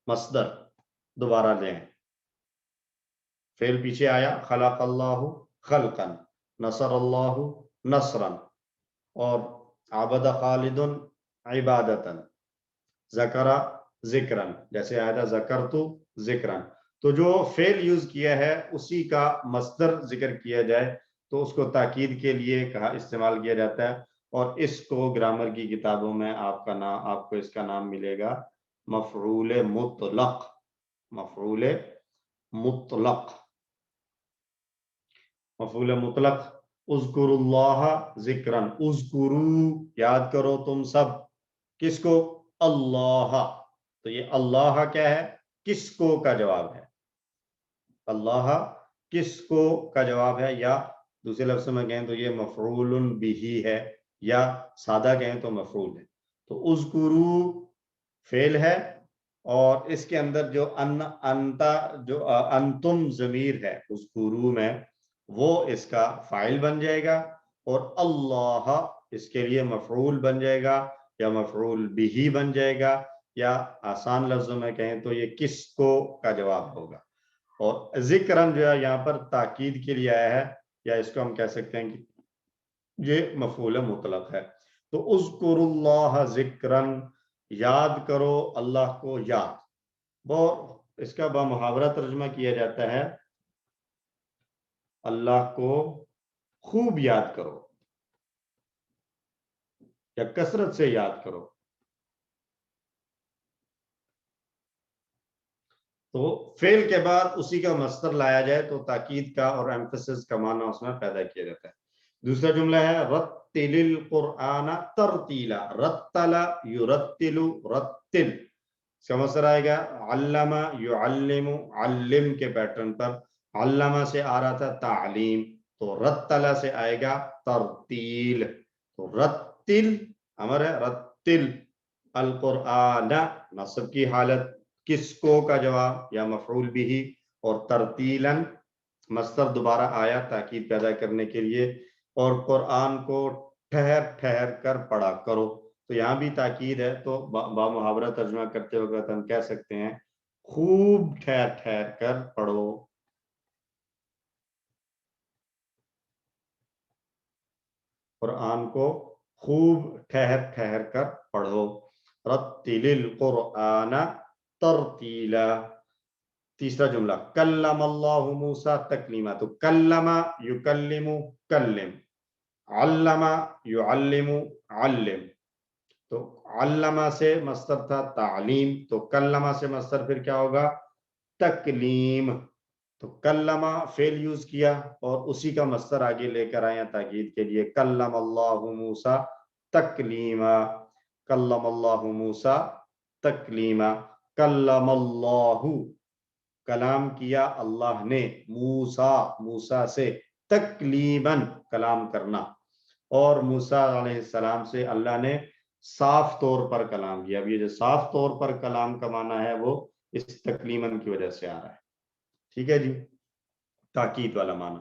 مصدر دوبارہ لیں. فعل پیچھے آیا، خلق اللہ خلقا، نصر اللہ نصرا، اور عبد خالد عبادتا، ذکر ذکرا، جیسے آیا تھا ذکرت ذکرا. تو جو فعل یوز کیا ہے اسی کا مصدر ذکر کیا جائے تو اس کو تاکید کے لیے استعمال کیا جاتا ہے. اور اس کو گرامر کی کتابوں میں آپ کو اس کا نام ملے گا مفعول مطلق. مفعول مطلق. مفعول مطلق. اذکر اللہ ذکرا، اذکرو یاد کرو تم سب، کس کو؟ اللہ. تو یہ اللہ کیا ہے؟ کس کو کا جواب ہے. اللہ کس کو کا جواب ہے، یا دوسرے لفظ میں کہیں تو یہ مفعول بہ ہے، یا سادہ کہیں تو مفعول ہے. تو اذکرو فعل ہے، اور اس کے اندر جو انتم ضمیر ہے اذکرو میں، وہ اس کا فاعل بن جائے گا، اور اللہ اس کے لیے مفعول بن جائے گا یا مفعول بہ بن جائے گا، یا آسان لفظوں میں کہیں تو یہ کس کو کا جواب ہوگا. اور ذکرن جو ہے یہاں پر تاکید کے لیے آیا ہے، یا اس کو ہم کہہ سکتے ہیں کہ یہ مفعول مطلق ہے. تو اذکر اللہ ذکرن، یاد کرو اللہ کو یاد. وہ اس کا بمحاورہ ترجمہ کیا جاتا ہے اللہ کو خوب یاد کرو یا کثرت سے یاد کرو. تو فعل کے بعد اسی کا مصدر لایا جائے تو تاکید کا اور ایمفسس کا معنی اس میں پیدا کیا جاتا ہے. دوسرا جملہ ہے رتل القرآن ترتیلا. رتل یرتل رتل، اس کا مصدر آئے گا علم یعلم، علم کے پیٹرن پر. علامہ سے آ رہا تھا تعلیم، تو رتل سے آئے گا ترتیل. تو رتل امر ہے، رتل القرآن نصب کی حالت، کس کو کا جواب یا مفعول بھی، اور ترتیلاً مصدر دوبارہ آیا تاکید پیدا کرنے کے لیے. اور قرآن کو ٹھہر ٹھہر کر پڑھا کرو. تو یہاں بھی تاکید ہے، تو بامحاورہ ترجمہ کرتے وقت ہم کہہ سکتے ہیں خوب ٹھہر ٹھہر کر پڑھو. قرآن کو خوب ٹھہر ٹھہر کر پڑھو. رتل القرآن ترتیلا. تیسرا جملہ کلم اللہ موسیٰ تکلیما. تو کلم یکلم کلم، علم یعلم علم. تو علم سے مصدر تھا تعلیم، تو کلم سے مصدر پھر کیا ہوگا؟ تکلیم. تو کلم فعل یوز کیا اور اسی کا مصدر آگے لے کر آئے تاکید کے لیے، کلم اللہ موسیٰ تکلیما. کلم اللہ موسیٰ تکلیما. کلم اللہ کلام کیا اللہ نے، موسیٰ سے، تکلیماً کلام کرنا. اور موسیٰ علیہ السلام سے اللہ نے صاف طور پر کلام کیا. اب یہ جو صاف طور پر کلام کا معنی ہے وہ اس تکلیماً کی وجہ سے آ رہا ہے. ٹھیک ہے جی، تاکید والا معنی.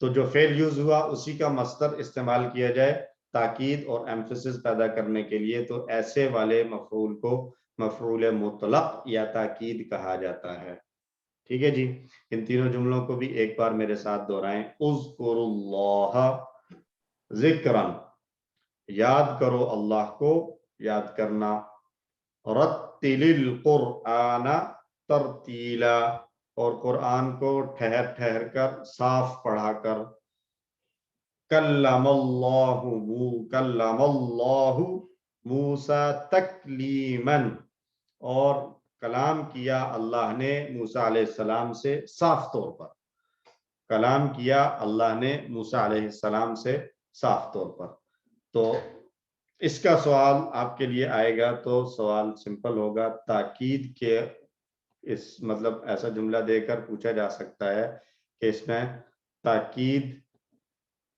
تو جو فعل یوز ہوا اسی کا مصدر استعمال کیا جائے تاکید اور ایمفسس پیدا کرنے کے لیے، تو ایسے والے مفعول کو مفعول مطلق یا تاکید کہا جاتا ہے. ٹھیک ہے جی. ان تینوں جملوں کو بھی ایک بار میرے ساتھ دہرائیں. اذکر اللہ ذکرن، یاد کرو اللہ کو یاد کرنا. رتل القرآن ترتیلا، اور قرآن کو ٹھہر ٹھہر کر صاف پڑھا کر. کلم اللہ موسیٰ تکلیما، اور کلام کیا اللہ نے موسیٰ علیہ السلام سے صاف طور پر. کلام کیا اللہ نے موسیٰ علیہ السلام سے صاف طور پر. تو اس کا سوال آپ کے لیے آئے گا تو سوال سمپل ہوگا. تاکید کے اس مطلب ایسا جملہ دے کر پوچھا جا سکتا ہے کہ اس میں تاکید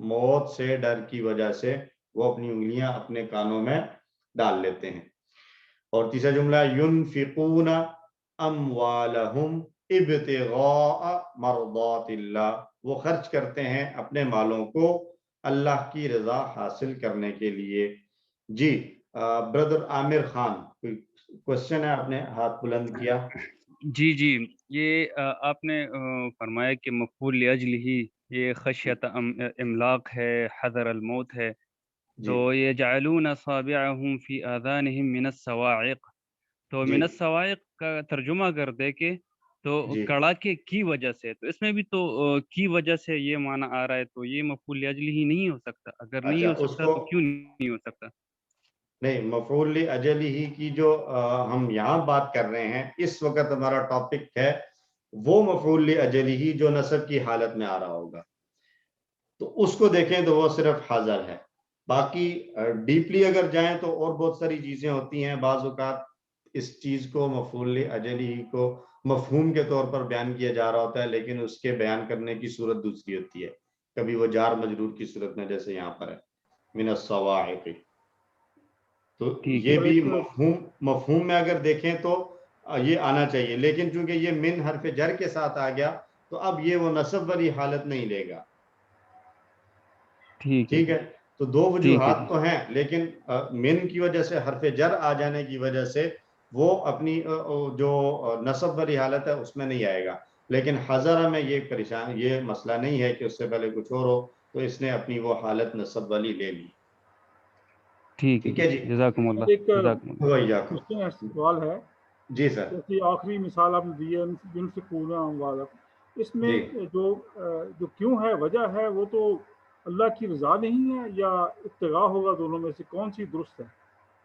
موت سے ڈر کی وجہ سے وہ اپنی انگلیاں اپنے کانوں میں ڈال لیتے ہیں. اور تیسرا جملہ ينفقون اموالہم ابتغاء مرضات اللہ، وہ خرچ کرتے ہیں اپنے مالوں کو اللہ کی رضا حاصل کرنے کے لیے. جی برادر عامر خان کوئی کوشچن ہے؟ آپ نے ہاتھ بلند کیا. جی جی، یہ آپ نے فرمایا کہ مفعول لاجلہ ہی یہ خشیت املاق ہے، حذر الموت ہے. تو یجعلون اصابعهم فی آذانہم من الصواعق، تو من الصواعق کا ترجمہ کر دے کہ تو کڑاکے کی وجہ سے، تو اس میں بھی تو کی وجہ سے یہ معنی آ رہا ہے، تو یہ مفعول لاجلہ ہی نہیں ہو سکتا. اگر نہیں ہو سکتا تو کیوں نہیں ہو سکتا؟ نہیں، مفعول لاجلہ کی جو ہم یہاں بات کر رہے ہیں اس وقت ہمارا ٹاپک ہے وہ مفعول لاجلہ جو نصب کی حالت میں آ رہا ہوگا، تو اس کو دیکھیں تو وہ صرف حاضر ہے. باقی ڈیپلی اگر جائیں تو اور بہت ساری چیزیں ہوتی ہیں. بعض اوقات اس چیز کو مفعول لاجلہ کو مفہوم کے طور پر بیان کیا جا رہا ہوتا ہے، لیکن اس کے بیان کرنے کی صورت دوسری ہوتی ہے. کبھی وہ جار مجرور کی صورت میں، جیسے یہاں پر ہے من الصواعق. تو یہ بھی مفہوم میں اگر دیکھیں تو یہ آنا چاہیے، لیکن چونکہ یہ من حرف جر کے ساتھ آ گیا تو اب یہ وہ نصب والی حالت نہیں لے گا. ٹھیک ہے، تو دو وجوہات تو ہیں، لیکن من کی وجہ سے حرف جر آ جانے کی وجہ سے وہ اپنی جو نصب والی حالت ہے اس میں نہیں آئے گا. لیکن حضرہ میں یہ مسئلہ نہیں ہے کہ اس سے پہلے کچھ اور ہو، تو اس نے اپنی وہ حالت نصب والی لے لی. ٹھیک ہے جی، جزاکم اللہ. ایک سوال ہے جی سر. جیسے آخری مثال آپ نے دی ہے ينفقون اموالہم، اس میں جو کیوں ہے، وجہ ہے، وہ تو اللہ کی رضا نہیں ہے یا ابتغاء ہوگا؟ دونوں میں سے کون سی درست ہے؟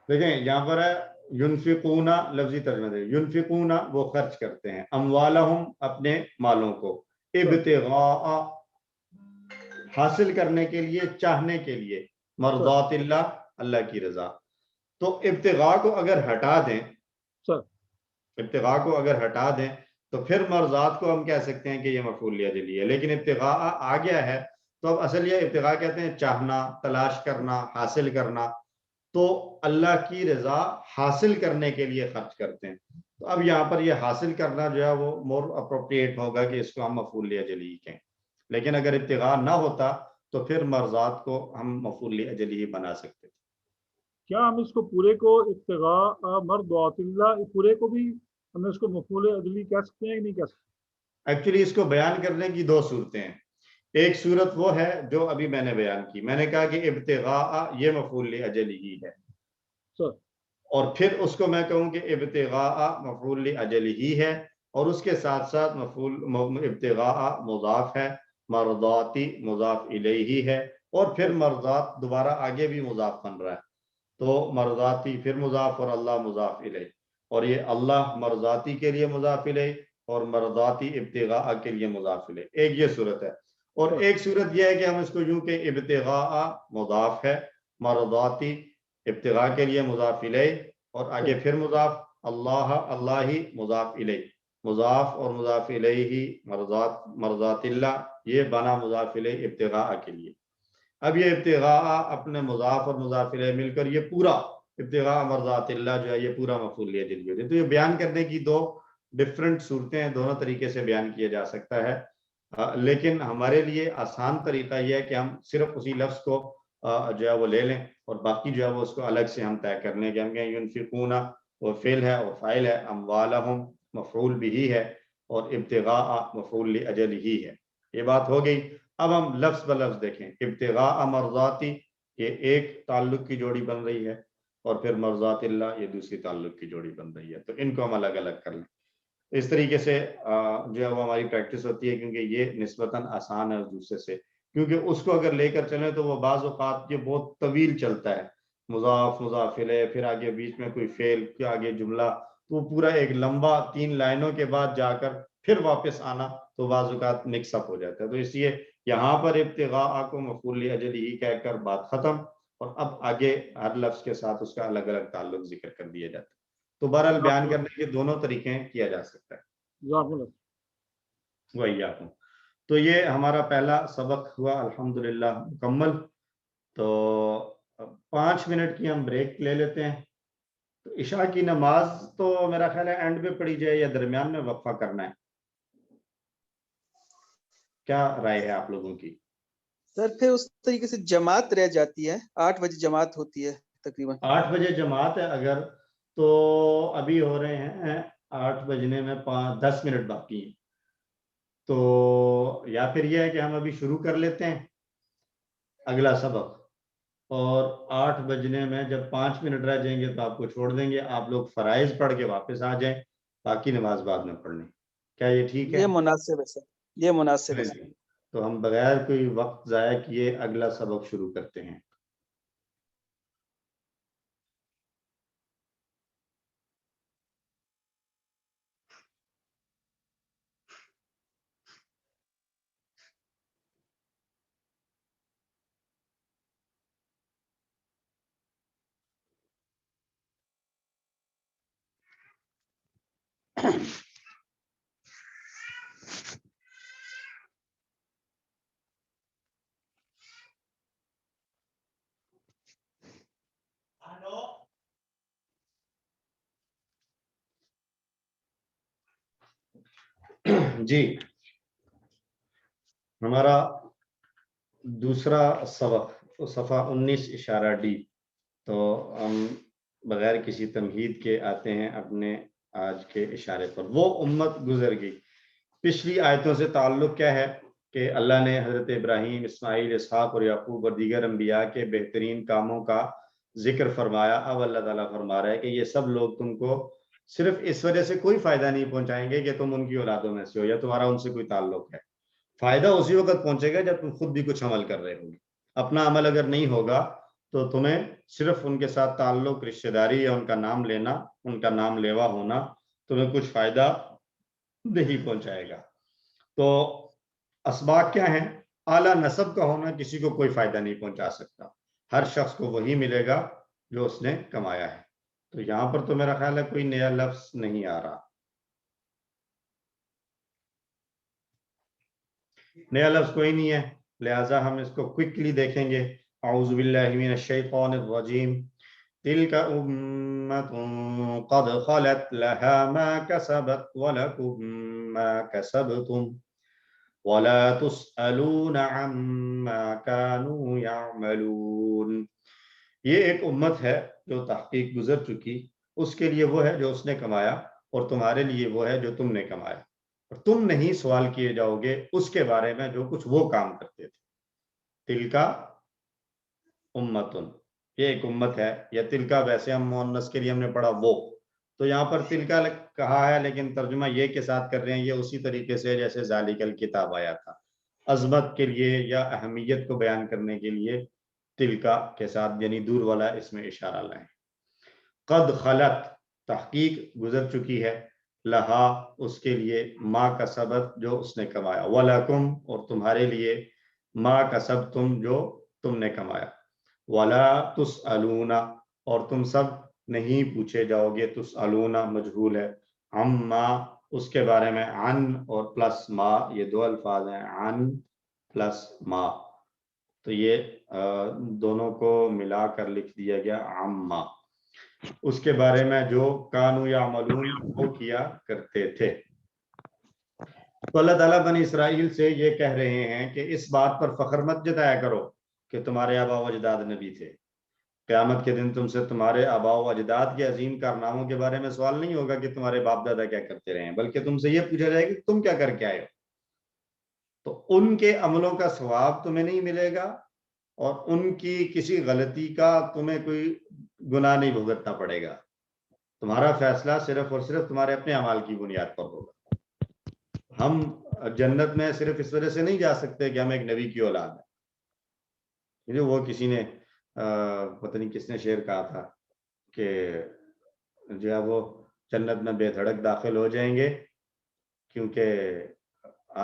دیکھیں یہاں پر ہے ينفقون، لفظی ترجمہ دے ينفقون وہ خرچ کرتے ہیں، اموالہم اپنے مالوں کو، ابتغاء حاصل کرنے کے لیے، چاہنے کے لیے، مرضات اللہ اللہ کی رضا. تو ابتغاء کو اگر ہٹا دیں، ابتغاء کو اگر ہٹا دیں تو پھر مرضات کو ہم کہہ سکتے ہیں کہ یہ مفعول لاجلہ ہے. لیکن ابتغاء آ گیا ہے تو اب اصل یہ ابتغاء کہتے ہیں چاہنا، تلاش کرنا، حاصل کرنا. تو اللہ کی رضا حاصل کرنے کے لیے خرچ کرتے ہیں. تو اب یہاں پر یہ حاصل کرنا جو ہے وہ مور اپروپریٹ ہوگا کہ اس کو ہم مفعول لاجلہ کہیں. لیکن اگر ابتغاء نہ ہوتا تو پھر مرضات کو ہم مفعول لاجلہ بنا سکتے تھے. کیا ہم اس کو پورے کو ابتغاء مرضات اللہ پورے کو بھی ہم اس کو مفعول لاجلہ کہہ سکتے ہیں کہ نہیں کہہ سکتے؟ ایکچولی اس کو بیان کرنے کی دو صورتیں ہیں. ایک صورت وہ ہے جو ابھی میں نے بیان کی، میں نے کہا کہ ابتغاء یہ مفعول لاجلہ ہی ہے، اور پھر اس کو میں کہوں کہ ابتغاء مفعول لاجلہ ہی ہے، اور اس کے ساتھ ساتھ ابتغاء مضاف ہے، مرضاتی مضاف الیہ ہے، اور پھر مرضات دوبارہ آگے بھی مضاف بن رہا ہے. تو مرضاتی پھر مضاف اور اللہ مضاف الیہ، اور یہ اللہ مرضاتی کے لیے مضاف الیہ اور مرضاتی ابتغاء کے لیے مضاف الیہ. ایک یہ صورت ہے. اور ایک صورت یہ ہے کہ ہم اس کو یوں کہ ابتغاء مضاف ہے، مرضاتی ابتغاء کے لیے مضاف الیہ، اور آگے پھر مضاف، اللہ اللہ ہی مضاف الیہ، مضاف اور مضاف الیہ مرضات اللہ، یہ بنا مضاف الیہ ابتغاء کے لیے. اب یہ ابتغاء اپنے مضاف اور مضاف الیہ مل کر یہ پورا ابتغاء مرضات اللہ جو ہے یہ پورا مفعول لاجلہ ہوتا ہے. تو یہ بیان کرنے کی دو ڈفرنٹ صورتیں ہیں، دونوں طریقے سے بیان کیا جا سکتا ہے. لیکن ہمارے لیے آسان طریقہ یہ ہے کہ ہم صرف اسی لفظ کو جو ہے وہ لے لیں، اور باقی جو ہے وہ اس کو الگ سے ہم طے کر لیں کہ ہم کہیں ينفقون وہ فعل ہے اور فاعل ہے، اموالہم مفعول بھی ہے، اور ابتغاء مفعول لاجلہ ہی ہے. یہ بات ہو گئی. اب ہم لفظ بلفظ دیکھیں. ابتغاء مرضاتی یہ ایک تعلق کی جوڑی بن رہی ہے، اور پھر مرضات اللہ یہ دوسری تعلق کی جوڑی بن رہی ہے. تو ان کو ہم الگ الگ کر لیں. اس طریقے سے جو ہے وہ ہماری پریکٹس ہوتی ہے، کیونکہ یہ نسبتاً آسان ہے اس دوسرے سے. کیونکہ اس کو اگر لے کر چلیں تو وہ بعض اوقات یہ بہت طویل چلتا ہے، مضاف مضاف الیہ، پھر آگے بیچ میں کوئی فعل، پھر آگے جملہ، تو پورا ایک لمبا 3 لائنوں کے بعد جا کر پھر واپس آنا، تو بعض اوقات مکس اپ ہو جاتا ہے. تو اس لیے یہاں پر ابتغاء کو مفعول لاجلہ ہی کہہ کر بات ختم، اور اب آگے ہر لفظ کے ساتھ اس کا الگ الگ تعلق ذکر کر دیا جاتا ہے. تو بہرحال بیان کرنے کے دونوں طریقے کیا جا سکتا ہے. وہی آپ تو یہ ہمارا پہلا سبق ہوا الحمدللہ مکمل. تو 5 منٹ کی ہم بریک لے لیتے ہیں. تو عشاء کی نماز تو میرا خیال ہے اینڈ میں پڑھی جائے یا درمیان میں وقفہ کرنا ہے؟ کیا رائے ہے آپ لوگوں کی؟ سر پھر اس طریقے سے جماعت رہ جاتی ہے, 8 بجے جماعت ہوتی ہے تقریباً. 8 بجے جماعت ہے اگر, تو ابھی ہو رہے ہیں 8 بجنے میں 10 منٹ باقی ہیں. تو یا پھر یہ ہے کہ ہم ابھی شروع کر لیتے ہیں اگلا سبق, اور 8 بجنے میں جب 5 منٹ رہ جائیں گے تو آپ کو چھوڑ دیں گے, آپ لوگ فرائض پڑھ کے واپس آ جائیں, باقی نماز بعد میں پڑھ لیں. کیا یہ ٹھیک ہے؟ یہ مناسب ہے سر, یہ مناسب ہے. تو ہم بغیر کوئی وقت ضائع کیے اگلا سبق شروع کرتے ہیں. جی, ہمارا دوسرا سبق صفحہ 19 اشارہ ڈی. تو ہم بغیر کسی تمہید کے آتے ہیں اپنے آج کے اشارے پر. وہ امت گزر گئی. پچھلی آیتوں سے تعلق کیا ہے کہ اللہ نے حضرت ابراہیم, اسماعیل, اسحاق اور یعقوب اور دیگر انبیاء کے بہترین کاموں کا ذکر فرمایا. اب اللہ تعالیٰ فرما رہا ہے کہ یہ سب لوگ تم کو صرف اس وجہ سے کوئی فائدہ نہیں پہنچائیں گے کہ تم ان کی اولادوں میں سے ہو یا تمہارا ان سے کوئی تعلق ہے. فائدہ اسی وقت پہنچے گا جب تم خود بھی کچھ عمل کر رہے ہوگے. اپنا عمل اگر نہیں ہوگا تو تمہیں صرف ان کے ساتھ تعلق, رشتہ داری یا ان کا نام لینا, ان کا نام لیوا ہونا تمہیں کچھ فائدہ نہیں پہنچائے گا. تو اسباق کیا ہیں؟ اعلیٰ نسب کا ہونا کسی کو کوئی فائدہ نہیں پہنچا سکتا. ہر شخص کو وہی ملے گا جو اس نے کمایا ہے. تو یہاں پر تو میرا خیال ہے کوئی نیا لفظ نہیں آ رہا. نیا لفظ کوئی نہیں ہے, لہٰذا ہم اس کو کوئکلی دیکھیں گے. اعوذ باللہ من الشیطان الرجیم. تلک امت قد خلت لها ما کسبت ولکم ما کسبتم ولا تسألون عما كانوا يعملون. یہ ایک امت ہے جو تحقیق گزر چکی, اس کے لیے وہ ہے جو اس نے کمایا, اور تمہارے لیے وہ ہے جو تم نے کمایا, اور تم نہیں سوال کیے جاؤ گے اس کے بارے میں جو کچھ وہ کام کرتے تھے. تلکا امتن, یہ ایک امت ہے. یا تلکا ویسے ہم مؤنث کے لیے ہم نے پڑھا وہ, تو یہاں پر تلکا کہا ہے لیکن ترجمہ یہ کے ساتھ کر رہے ہیں. یہ اسی طریقے سے جیسے ذالک الکتاب آیا تھا, عظمت کے لیے یا اہمیت کو بیان کرنے کے لیے تلکا کے ساتھ یعنی دور والا اس میں اشارہ لائیں. قد خلت, تحقیق گزر چکی ہے, لہا, اس کے لیے, ما کسبت, جو اس نے کمایا, ولکم, اور تمہارے لیے, ما کسبتم, جو تم نے کمایا, ولا تسألون, اور تم سب نہیں پوچھے جاؤ گے. تسألون مجہول ہے, عما, اس کے بارے میں, عن اور پلس ما, یہ دو الفاظ ہیں, عن پلس ما, تو یہ دونوں کو ملا کر لکھ دیا گیا عما, اس کے بارے میں جو کانو یعملون, وہ کیا کرتے تھے. تو اللہ تعالیٰ بنی اسرائیل سے یہ کہہ رہے ہیں کہ اس بات پر فخر مت جتایا کرو کہ تمہارے آباء و اجداد نبی تھے. قیامت کے دن تم سے تمہارے آباء و اجداد کے عظیم کارناموں کے بارے میں سوال نہیں ہوگا کہ تمہارے باپ دادا کیا کرتے رہے ہیں, بلکہ تم سے یہ پوچھا جائے گا کہ تم کیا کر کے آئے ہو. تو ان کے عملوں کا ثواب تمہیں نہیں ملے گا, اور ان کی کسی غلطی کا تمہیں کوئی گناہ نہیں بھگتنا پڑے گا. تمہارا فیصلہ صرف اور صرف تمہارے اپنے اعمال کی بنیاد پر ہوگا. ہم جنت میں صرف اس وجہ سے نہیں جا سکتے کہ ہم ایک نبی کی اولاد ہیں. وہ کسی نے پتہ نہیں کس نے شعر کہا تھا کہ جو ہے وہ جنت میں بے دھڑک داخل ہو جائیں گے کیونکہ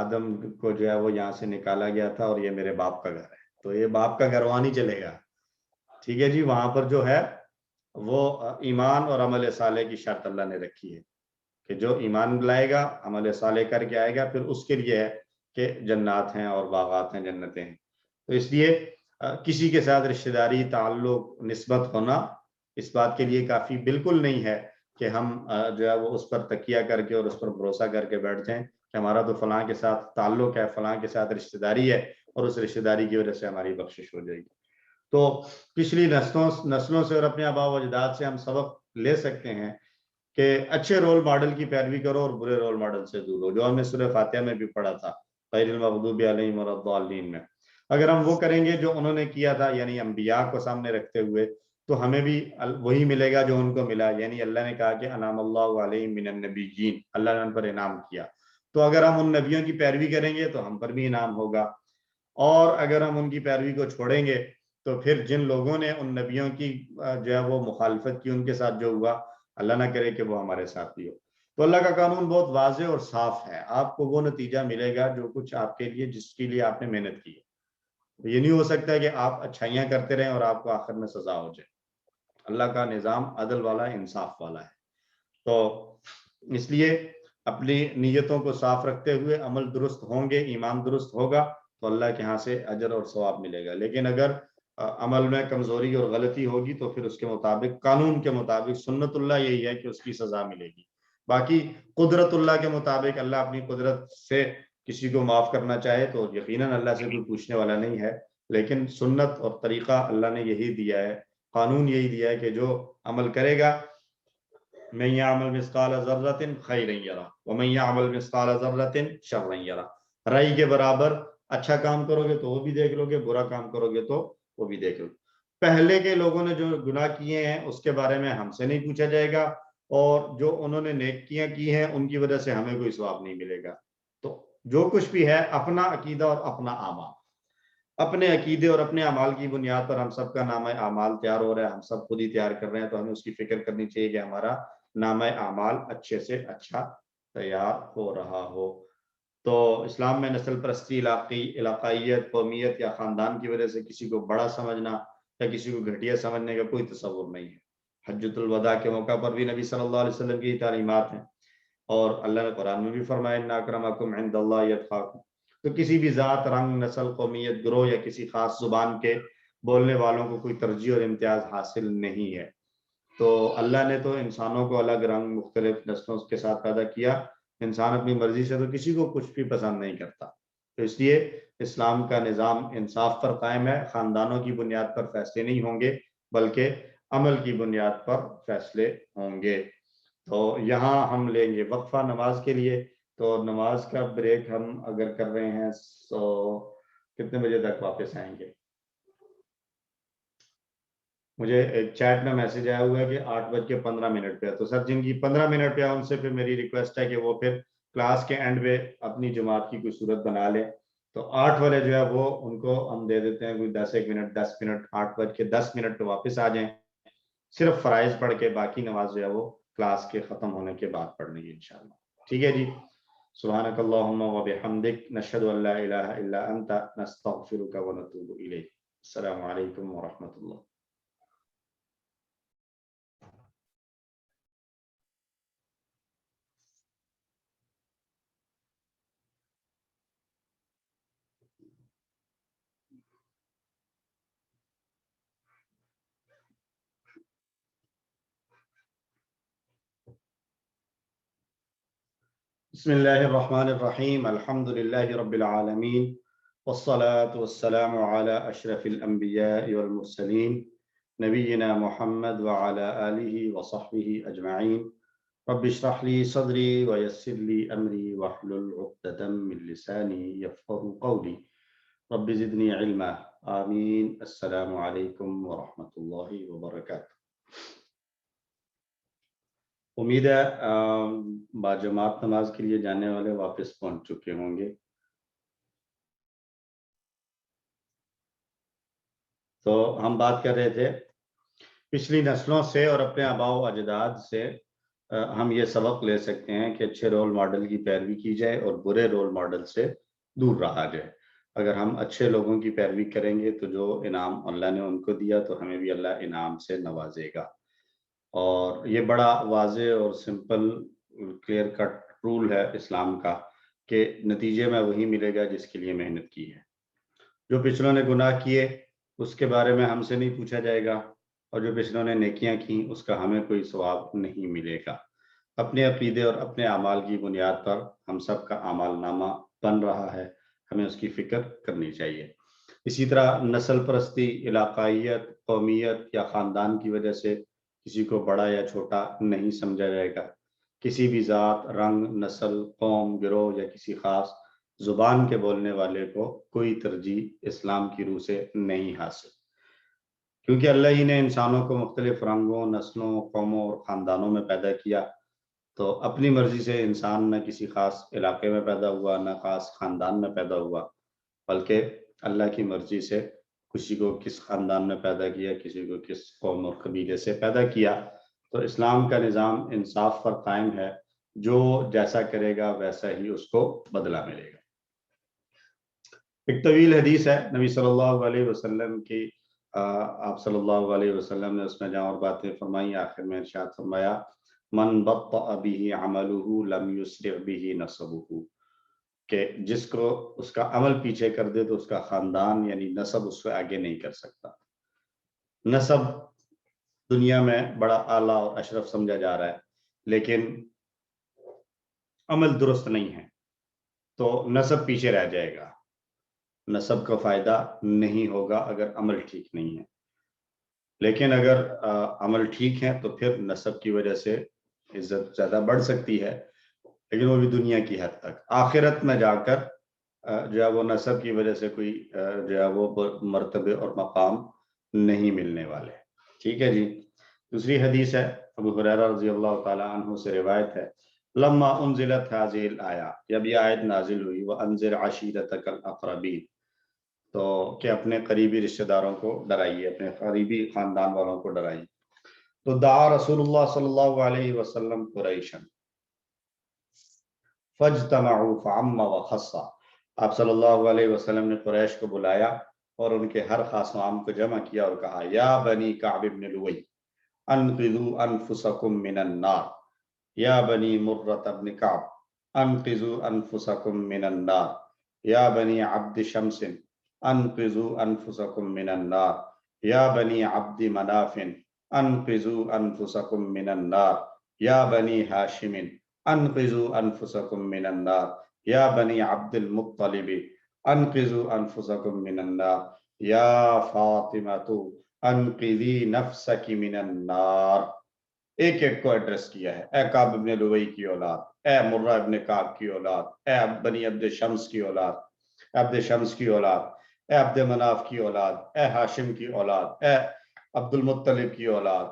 آدم کو جو ہے وہ یہاں سے نکالا گیا تھا اور یہ میرے باپ کا گھر ہے. تو یہ باپ کا گھر وہاں نہیں چلے گا, ٹھیک ہے جی. وہاں پر جو ہے وہ ایمان اور عمل صالح کی شرط اللہ نے رکھی ہے کہ جو ایمان لائے گا, عمل صالح کر کے آئے گا, پھر اس کے لیے ہے کہ جنات ہیں اور باغات ہیں، جنتیں ہیں. تو اس لیے کسی کے ساتھ رشتہ داری، تعلق، نسبت ہونا اس بات کے لیے کافی بالکل نہیں ہے کہ ہم جو ہے وہ اس پر تکیہ کر کے اور اس پر بھروسہ کر کے بیٹھ جائیں کہ ہمارا تو فلاں کے ساتھ تعلق ہے، فلاں کے ساتھ رشتہ داری ہے اور اس رشتہ داری کی وجہ سے ہماری بخشش ہو جائے گی. تو پچھلی نسلوں سے اور اپنے آباء و اجداد سے ہم سبق لے سکتے ہیں کہ اچھے رول ماڈل کی پیروی کرو اور برے رول ماڈل سے دور ہو، جو ہم نے سورہ فاتحہ میں بھی پڑھا تھا، غیر المغضوب علیہم ولا الضالین میں. اگر ہم وہ کریں گے جو انہوں نے کیا تھا، یعنی انبیاء کو سامنے رکھتے ہوئے، تو ہمیں بھی وہی ملے گا جو ان کو ملا. یعنی اللہ نے کہا کہ انعم اللہ علیہم من النبیین، اللہ نے ان پر انعام کیا. تو اگر ہم ان نبیوں کی پیروی کریں گے تو ہم پر بھی انعام ہوگا، اور اگر ہم ان کی پیروی کو چھوڑیں گے تو پھر جن لوگوں نے ان نبیوں کی جو ہے وہ مخالفت کی، ان کے ساتھ جو ہوا، اللہ نہ کرے کہ وہ ہمارے ساتھ بھی ہو. تو اللہ کا قانون بہت واضح اور صاف ہے. آپ کو وہ نتیجہ ملے گا جو کچھ آپ کے لیے، جس کے لیے آپ نے محنت کی ہے. یہ نہیں ہو سکتا کہ آپ اچھائیاں کرتے رہیں اور آپ کو آخر میں سزا ہو جائے. اللہ کا نظام عدل والا ہے، انصاف والا ہے. تو اس لیے اپنی نیتوں کو صاف رکھتے ہوئے عمل درست ہوں گے، ایمان درست ہوگا تو اللہ کے ہاں سے اجر اور ثواب ملے گا. لیکن اگر عمل میں کمزوری اور غلطی ہوگی تو پھر اس کے مطابق، قانون کے مطابق، سنت اللہ یہی ہے کہ اس کی سزا ملے گی. باقی قدرت اللہ کے مطابق اللہ اپنی قدرت سے کسی کو معاف کرنا چاہے تو یقیناً اللہ سے کوئی پوچھنے والا نہیں ہے. لیکن سنت اور طریقہ اللہ نے یہی دیا ہے، قانون یہی دیا ہے کہ جو عمل کرے گا، من یعمل مثقال ذرۃ خیرا یرہ ومن یعمل مثقال ذرۃ شرا یرہ. رائی کے برابر اچھا کام کرو گے تو وہ بھی دیکھ لو گے، برا کام کرو گے تو وہ بھی دیکھ لو گے. پہلے کے لوگوں نے جو گناہ کیے ہیں اس کے بارے میں ہم سے نہیں پوچھا جائے گا، اور جو انہوں نے نیکیاں کی ہیں ان کی وجہ سے ہمیں کوئی ثواب نہیں ملے گا. تو جو کچھ بھی ہے، اپنا عقیدہ اور اپنا اعمال، اپنے عقیدے اور اپنے اعمال کی بنیاد پر ہم سب کا نامہ اعمال تیار ہو رہا ہے. ہم سب خود ہی تیار کر رہے ہیں، تو ہمیں اس کی فکر کرنی چاہیے کہ ہمارا نامہ اعمال اچھے سے اچھا تیار ہو رہا ہو. تو اسلام میں نسل پرستی، علاقائیت، قومیت یا خاندان کی وجہ سے کسی کو بڑا سمجھنا یا کسی کو گھٹیا سمجھنے کا کوئی تصور نہیں ہے. حجۃ الوداع کے موقع پر بھی نبی صلی اللہ علیہ وسلم کی تعلیمات ہیں، اور اللہ نے قرآن میں بھی فرمایا ان اکرمکم عند اللہ اتقاکم. تو کسی بھی ذات، رنگ، نسل، قومیت، گروہ یا کسی خاص زبان کے بولنے والوں کو کوئی ترجیح اور امتیاز حاصل نہیں ہے. تو اللہ نے تو انسانوں کو الگ رنگ، مختلف نسلوں کے ساتھ پیدا کیا. انسان اپنی مرضی سے تو کسی کو کچھ بھی پسند نہیں کرتا. تو اس لیے اسلام کا نظام انصاف پر قائم ہے. خاندانوں کی بنیاد پر فیصلے نہیں ہوں گے بلکہ عمل کی بنیاد پر فیصلے ہوں گے. تو یہاں ہم لیں گے وقفہ نماز کے لیے. تو نماز کا بریک ہم اگر کر رہے ہیں تو کتنے بجے تک واپس آئیں گے؟ مجھے ایک چیٹ میں میسج آیا ہوا ہے کہ 8:15 پہ. تو سر جن کی 15 منٹ پہ ان سے پھر میری ریکویسٹ ہے کہ وہ پھر کلاس کے اینڈ پہ اپنی جماعت کی کوئی صورت بنا لیں. تو 8 والے جو ہے وہ ان کو ہم دے دیتے ہیں کوئی 10 منٹ 8:10 پہ واپس آ جائیں. صرف فرائض پڑھ کے باقی نماز جو ہے وہ کلاس کے ختم ہونے کے بعد پڑھنے کی انشاءاللہ. ٹھیک ہے جی. سبحانک اللہم و بحمدک، نشہد ان لا الہ الا انت، نستغفرک و نتوب الیک. السلام علیکم ورحمۃ اللہ. بسم اللہ الرحمن الرحیم. الحمد للہ رب العالمین، والصلاة والسلام علی اشرف الانبیاء والمرسلین، نبینا محمد وعلی آلہ وصحبہ اجمعین. رب اشرح لی صدری ویسر لی امری واحلل عقدۃ من لسانی یفقہوا قولی. رب زدنی علما. آمین. السلام علیکم ورحمۃ اللہ وبرکاتہ. امید ہے باجماعت نماز کے لیے جانے والے واپس پہنچ چکے ہوں گے. تو ہم بات کر رہے تھے پچھلی نسلوں سے اور اپنے آباء و اجداد سے ہم یہ سبق لے سکتے ہیں کہ اچھے رول ماڈل کی پیروی کی جائے اور برے رول ماڈل سے دور رہا جائے. اگر ہم اچھے لوگوں کی پیروی کریں گے تو جو انعام اللہ نے ان کو دیا تو ہمیں بھی اللہ انعام سے نوازے گا. اور یہ بڑا واضح اور سمپل کلیئر کٹ رول ہے اسلام کا کہ نتیجے میں وہی ملے گا جس کے لیے محنت کی ہے. جو پچھلوں نے گناہ کیے اس کے بارے میں ہم سے نہیں پوچھا جائے گا، اور جو پچھلوں نے نیکیاں کی اس کا ہمیں کوئی ثواب نہیں ملے گا. اپنے عقیدے اور اپنے اعمال کی بنیاد پر ہم سب کا اعمال نامہ بن رہا ہے، ہمیں اس کی فکر کرنی چاہیے. اسی طرح نسل پرستی، علاقائیت، قومیت یا خاندان کی وجہ سے کسی کو بڑا یا چھوٹا نہیں سمجھا جائے گا. کسی بھی ذات، رنگ، نسل، قوم، گروہ یا کسی خاص زبان کے بولنے والے کو کوئی ترجیح اسلام کی روح سے نہیں حاصل، کیونکہ اللہ ہی نے انسانوں کو مختلف رنگوں، نسلوں، قوموں اور خاندانوں میں پیدا کیا. تو اپنی مرضی سے انسان نہ کسی خاص علاقے میں پیدا ہوا، نہ خاص خاندان میں پیدا ہوا، بلکہ اللہ کی مرضی سے کسی کو کس خاندان میں پیدا کیا، کسی کو کس قوم اور قبیلے سے پیدا کیا. تو اسلام کا نظام انصاف پر قائم ہے، جو جیسا کرے گا ویسا ہی اس کو بدلہ ملے گا. ایک طویل حدیث ہے نبی صلی اللہ علیہ وسلم کی، آپ صلی اللہ علیہ وسلم نے اس میں جہاں اور باتیں فرمائی، آخر میں ارشاد فرمایا من بطأ به عمله لم يسرع به نسبه، کہ جس کو اس کا عمل پیچھے کر دے تو اس کا خاندان یعنی نسب اس کو آگے نہیں کر سکتا. نسب دنیا میں بڑا اعلیٰ اور اشرف سمجھا جا رہا ہے، لیکن عمل درست نہیں ہے تو نسب پیچھے رہ جائے گا. نسب کا فائدہ نہیں ہوگا اگر عمل ٹھیک نہیں ہے، لیکن اگر عمل ٹھیک ہے تو پھر نسب کی وجہ سے عزت زیادہ بڑھ سکتی ہے، لیکن وہ بھی دنیا کی حد تک. آخرت میں جا کر جو ہے وہ نسب کی وجہ سے کوئی جو ہے وہ مرتبے اور مقام نہیں ملنے والے. ٹھیک ہے جی. دوسری حدیث ہے ابو ہریرہ رضی اللہ تعالی عنہ سے روایت ہے، لما انزلت هذه الآیہ، جب یہ آیت نازل ہوئی، وانذر عشیرتک الاقربین، تو کہ اپنے قریبی رشتہ داروں کو ڈرائیے، اپنے قریبی خاندان والوں کو ڈرائیے. تو دعا رسول اللہ صلی اللہ علیہ وسلم قریشا فاجتمعوا فعم وخصا، آپ صلی اللہ علیہ وسلم نے قریش کو بلایا اور ان کے ہر خاص و عام کو جمع کیا اور کہا یا بنی کعب بن لؤی انقذوا انفسکم من النار، یا بنی مرۃ بن کعب انقذوا انفسکم من النار، یا بنی عبد شمس انقذوا انفسکم من النار، یا بنی عبد مناف انقذوا انفسکم من النار، یا بنی ہاشم انقذوا انفسکم من النار، یا بنی عبد المطلب انقذوا انفسکم من النار، یا فاطمۃ انقذی نفسک من النار. ایک ایک کو ایڈریس کیا ہے، اے کعب ابن لؤی کی اولاد، اے مرہ ابن کعب کی اولاد، اے بنی عبد شمس کی اولاد، عبد شمس کی اولاد، اے عبد مناف کی اولاد، اے ہاشم کی اولاد، اے عبد المطلب کی اولاد.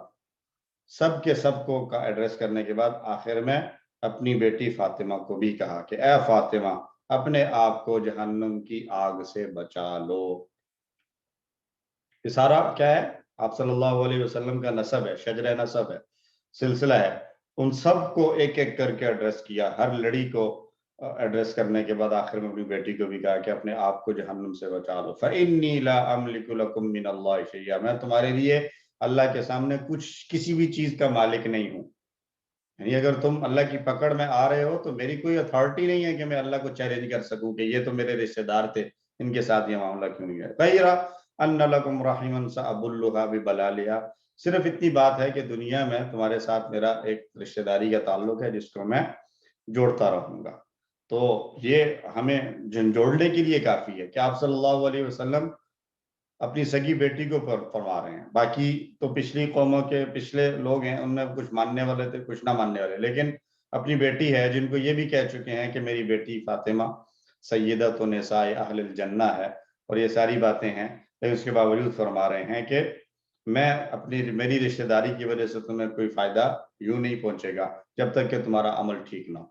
سب کے سب کو کا ایڈریس کرنے کے بعد آخر میں اپنی بیٹی فاطمہ کو بھی کہا کہ اے فاطمہ اپنے آپ کو جہنم کی آگ سے بچا لو. یہ سارا کیا ہے؟ آپ صلی اللہ علیہ وسلم کا نسب ہے، شجرہ نسب ہے، سلسلہ ہے. ان سب کو ایک ایک کر کے ایڈریس کیا، ہر لڑی کو ایڈریس کرنے کے بعد آخر میں اپنی بیٹی کو بھی کہا کہ اپنے آپ کو جہنم سے بچا لو. فَإِنِّي لَا أَمْلِكُ لَكُم مِّنَ اللَّهِ شَيْئًا، میں تمہارے لیے اللہ کے سامنے کسی بھی چیز کا مالک نہیں ہوں. یعنی اگر تم اللہ کی پکڑ میں آ رہے ہو تو میری کوئی اتھارٹی نہیں ہے کہ میں اللہ کو چیلنج کر سکوں کہ یہ تو میرے رشتہ دار تھے، ان کے ساتھ یہ معاملہ کیوں نہیں ہے. غیرہ ان لکم رحما سابلھا ببلالھا، صرف اتنی بات ہے کہ دنیا میں تمہارے ساتھ میرا ایک رشتہ داری کا تعلق ہے جس کو میں جوڑتا رہوں گا. تو یہ ہمیں جوڑنے کے لیے کافی ہے کہ آپ صلی اللہ علیہ وسلم اپنی سگی بیٹی کو فرما رہے ہیں. باقی تو پچھلی قوموں کے پچھلے لوگ ہیں، ان میں کچھ ماننے والے تھے کچھ نہ ماننے والے، لیکن اپنی بیٹی ہے جن کو یہ بھی کہہ چکے ہیں کہ میری بیٹی فاطمہ سیدۃ نساء اہل الجنہ ہے، اور یہ ساری باتیں ہیں، لیکن اس کے باوجود فرما رہے ہیں کہ میری رشتہ داری کی وجہ سے تمہیں کوئی فائدہ یوں نہیں پہنچے گا جب تک کہ تمہارا عمل ٹھیک نہ ہو.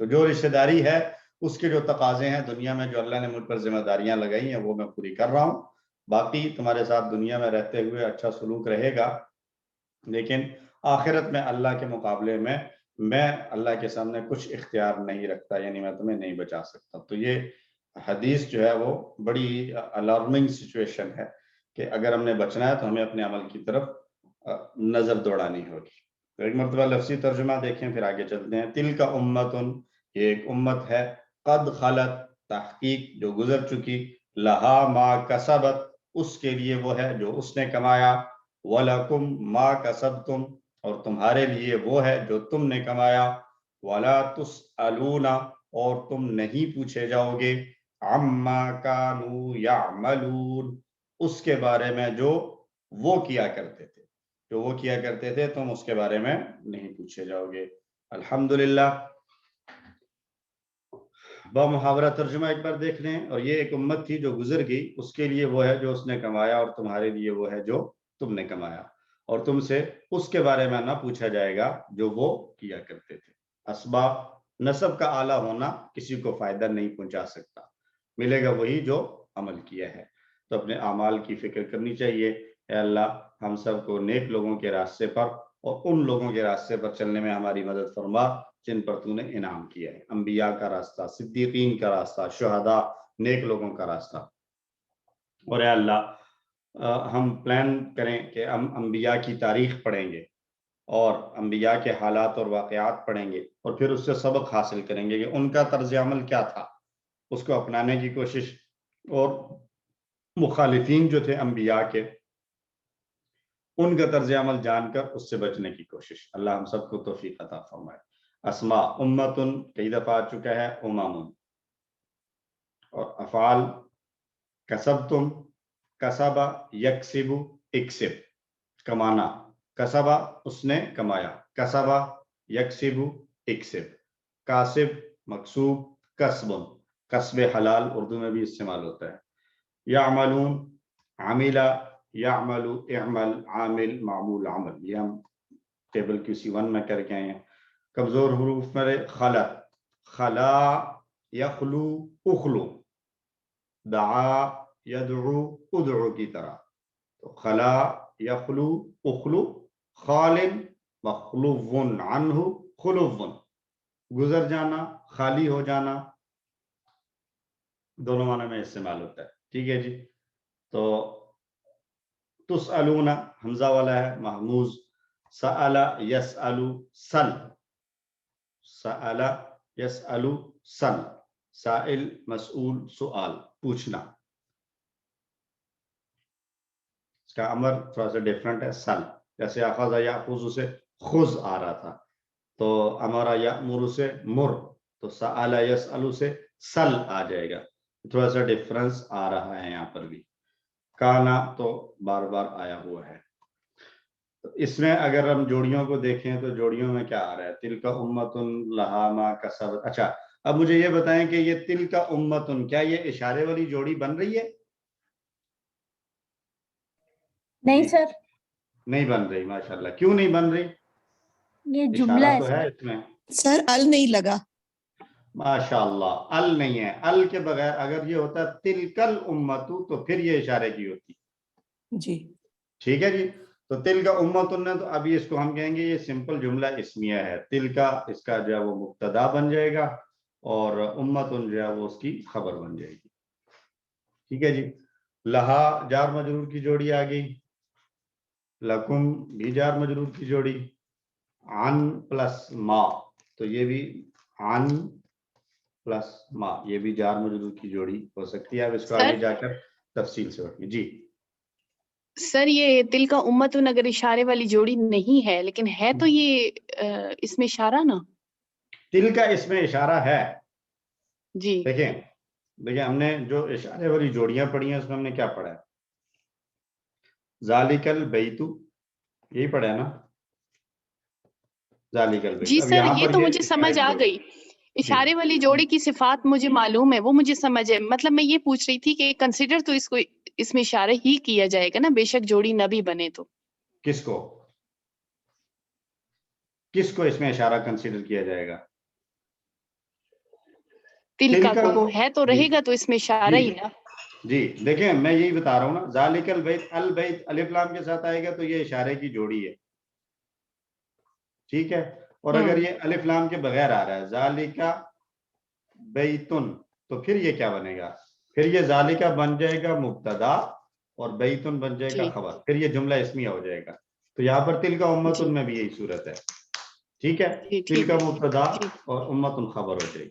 تو جو رشتہ داری ہے اس کے جو تقاضے ہیں دنیا میں، جو اللہ نے مجھ پر ذمہ داریاں لگائی ہیں وہ میں پوری کر رہا ہوں. باقی تمہارے ساتھ دنیا میں رہتے ہوئے اچھا سلوک رہے گا، لیکن آخرت میں اللہ کے مقابلے میں اللہ کے سامنے کچھ اختیار نہیں رکھتا، یعنی میں تمہیں نہیں بچا سکتا. تو یہ حدیث جو ہے وہ بڑی الارمنگ سچویشن ہے کہ اگر ہم نے بچنا ہے تو ہمیں اپنے عمل کی طرف نظر دوڑانی ہوگی. ایک مرتبہ لفظی ترجمہ دیکھیں پھر آگے چلتے ہیں. تلک امتن، یہ ایک امت ہے، قد خلت تحقیق جو گزر چکی، لہا ما کسبت اس کے لیے وہ ہے جو اس نے کمایا، وَلَكُمْ مَا كَسَبْتُمْ اور تمہارے لیے وہ ہے جو تم نے کمایا، وَلَا تُسْأَلُونَ اور تم نہیں پوچھے جاؤ گے، عَمَّا كَانُوا يَعْمَلُونَ اس کے بارے میں جو وہ کیا کرتے تھے، جو وہ کیا کرتے تھے تم اس کے بارے میں نہیں پوچھے جاؤ گے۔ الحمدللہ بمحاورہ ترجمہ ایک بار دیکھ لیں، اور یہ ایک امت تھی جو گزر گئی، اس کے لیے وہ ہے جو اس نے کمایا اور تمہارے لیے وہ ہے جو تم نے کمایا، اور تم سے اس کے بارے میں نہ پوچھا جائے گا جو وہ کیا کرتے تھے۔ اسباب نسب کا اعلیٰ ہونا کسی کو فائدہ نہیں پہنچا سکتا، ملے گا وہی جو عمل کیا ہے۔ تو اپنے اعمال کی فکر کرنی چاہیے۔ اے اللہ ہم سب کو نیک لوگوں کے راستے پر اور ان لوگوں کے راستے پر چلنے میں ہماری مدد فرما جن پر تو نے انعام کیا ہے، انبیاء کا راستہ، صدیقین کا راستہ، شہداء، نیک لوگوں کا راستہ۔ اور اے اللہ ہم پلان کریں کہ ہم انبیاء کی تاریخ پڑھیں گے اور انبیاء کے حالات اور واقعات پڑھیں گے، اور پھر اس سے سبق حاصل کریں گے کہ ان کا طرز عمل کیا تھا، اس کو اپنانے کی کوشش، اور مخالفین جو تھے انبیاء کے ان کا طرز عمل جان کر اس سے بچنے کی کوشش۔ اللہ ہم سب کو توفیق عطا فرمائے۔ اسماء امتن کئی دفعہ آ چکا ہے، امم، اور افعال کسبتم، کسبا یکسب، اکسب کمانا، کسبا اس نے کمایا، کسبا یکسب اکسب، کاسب مکسوب، کسب کسب حلال اردو میں بھی استعمال ہوتا ہے، یعملون عاملہ، یعمل اعمل عامل معمول عمل، یہ ہم ٹیبل QC1 میں کر کے آئے ہیں۔ کمزور حروف میں خلط، خلا یخلو اخلو، دعا یدعو ادعو کی طرح، تو خلا یخلو اخلو، خال مخلو عنہ خلو، گزر جانا، خالی ہو جانا، دونوں معنی میں استعمال ہوتا ہے۔ ٹھیک ہے جی، تو تسألون حمزہ والا ہے محموز، سأل یسأل سل، سأل یسأل سل، سائل مسئول سؤال پوچھنا، اس کا امر تھوڑا سا ڈیفرنٹ ہے، سل، جیسے اخذ یاخذ سے خذ آ رہا تھا، تو امر یامر سے مر، تو سأل یسأل سے سل آ جائے گا، تھوڑا سا ڈیفرنس آ رہا ہے یہاں پر بھی۔ کانا تو بار بار آیا ہوا ہے۔ تو اس میں اگر ہم جوڑیوں کو دیکھیں تو جوڑیوں میں کیا آ رہا ہے، تلک امتن لہا ما کسبت۔ اچھا اب مجھے یہ بتائیں کہ یہ تلک امتن، کیا یہ اشارے والی جوڑی بن رہی ہے؟ نہیں سر، نہیں بن رہی، ماشاءاللہ۔ کیوں نہیں بن رہی؟ یہ جملہ اشارہ ہے تو ہے سر۔ اس میں، سر ال نہیں لگا، ماشاءاللہ ال نہیں ہے، ال کے بغیر اگر یہ ہوتا تلکل امتو تو پھر یہ اشارے کی ہوتی۔ جی ٹھیک ہے جی، تو تل کا امتن نے، تو ابھی اس کو ہم کہیں گے یہ سمپل جملہ اسمیہ ہے، تل کا اس کا جو ہے وہ مبتدا بن جائے گا، اور امتن جو ہے وہ اس کی خبر بن جائے گی۔ ٹھیک ہے جی، لہا جار مجرور کی جوڑی آ گئی، لکم بھی جار مجرور کی جوڑی، عن پلس ما، تو یہ بھی عن پلس ما، یہ بھی جار مجرور کی جوڑی ہو سکتی ہے۔ اب اس کو آگے جا کر تفصیل سے بتائیں جی۔ سر یہ تل کا امتن اگر اشارے والی جوڑی نہیں ہے لیکن ہے تو یہ اس میں اشارہ نا؟ تل کا اس میں اشارہ ہے جی، دیکھیں ہم نے جو اشارے والی جوڑیاں پڑھی ہیں اس میں ہم نے کیا پڑھا ہے، ذالک البیت، یہی پڑھا ہے نا، ذالک البیت۔ جی اب سر یہاں یہ پر تو مجھے سمجھ آ گئی، اشارے والی جوڑی کی صفات مجھے معلوم ہے، وہ مجھے سمجھ ہے، مطلب میں یہ پوچھ رہی تھی کہ کنسیڈر تو اس کو اس میں اشارہ ہی کیا جائے گا نا، بے شک جوڑی نہ بھی بنے تو۔ کس کو اس میں اشارہ کنسیڈر کیا جائے گا؟ تل کا کو ہے تو رہے گا تو اس میں اشارہ ہی نا۔ جی دیکھیں میں یہی بتا رہا ہوں نا، ذالک البیت، البیت الف لام کے ساتھ آئے گا تو یہ اشارے کی جوڑی ہے، ٹھیک ہے، اور اگر یہ الف لام کے بغیر آ رہا ہے ذالک بیتن، تو پھر یہ کیا بنے گا، پھر یہ ذالک بن جائے گا مبتدا اور بیتن بن جائے گا خبر، پھر یہ جملہ اسمیہ ہو جائے گا۔ تو یہاں پر تل کا امتن میں بھی یہی صورت ہے، ٹھیک ہے، تل کا مبتدا اور امتن خبر ہو جائے گی۔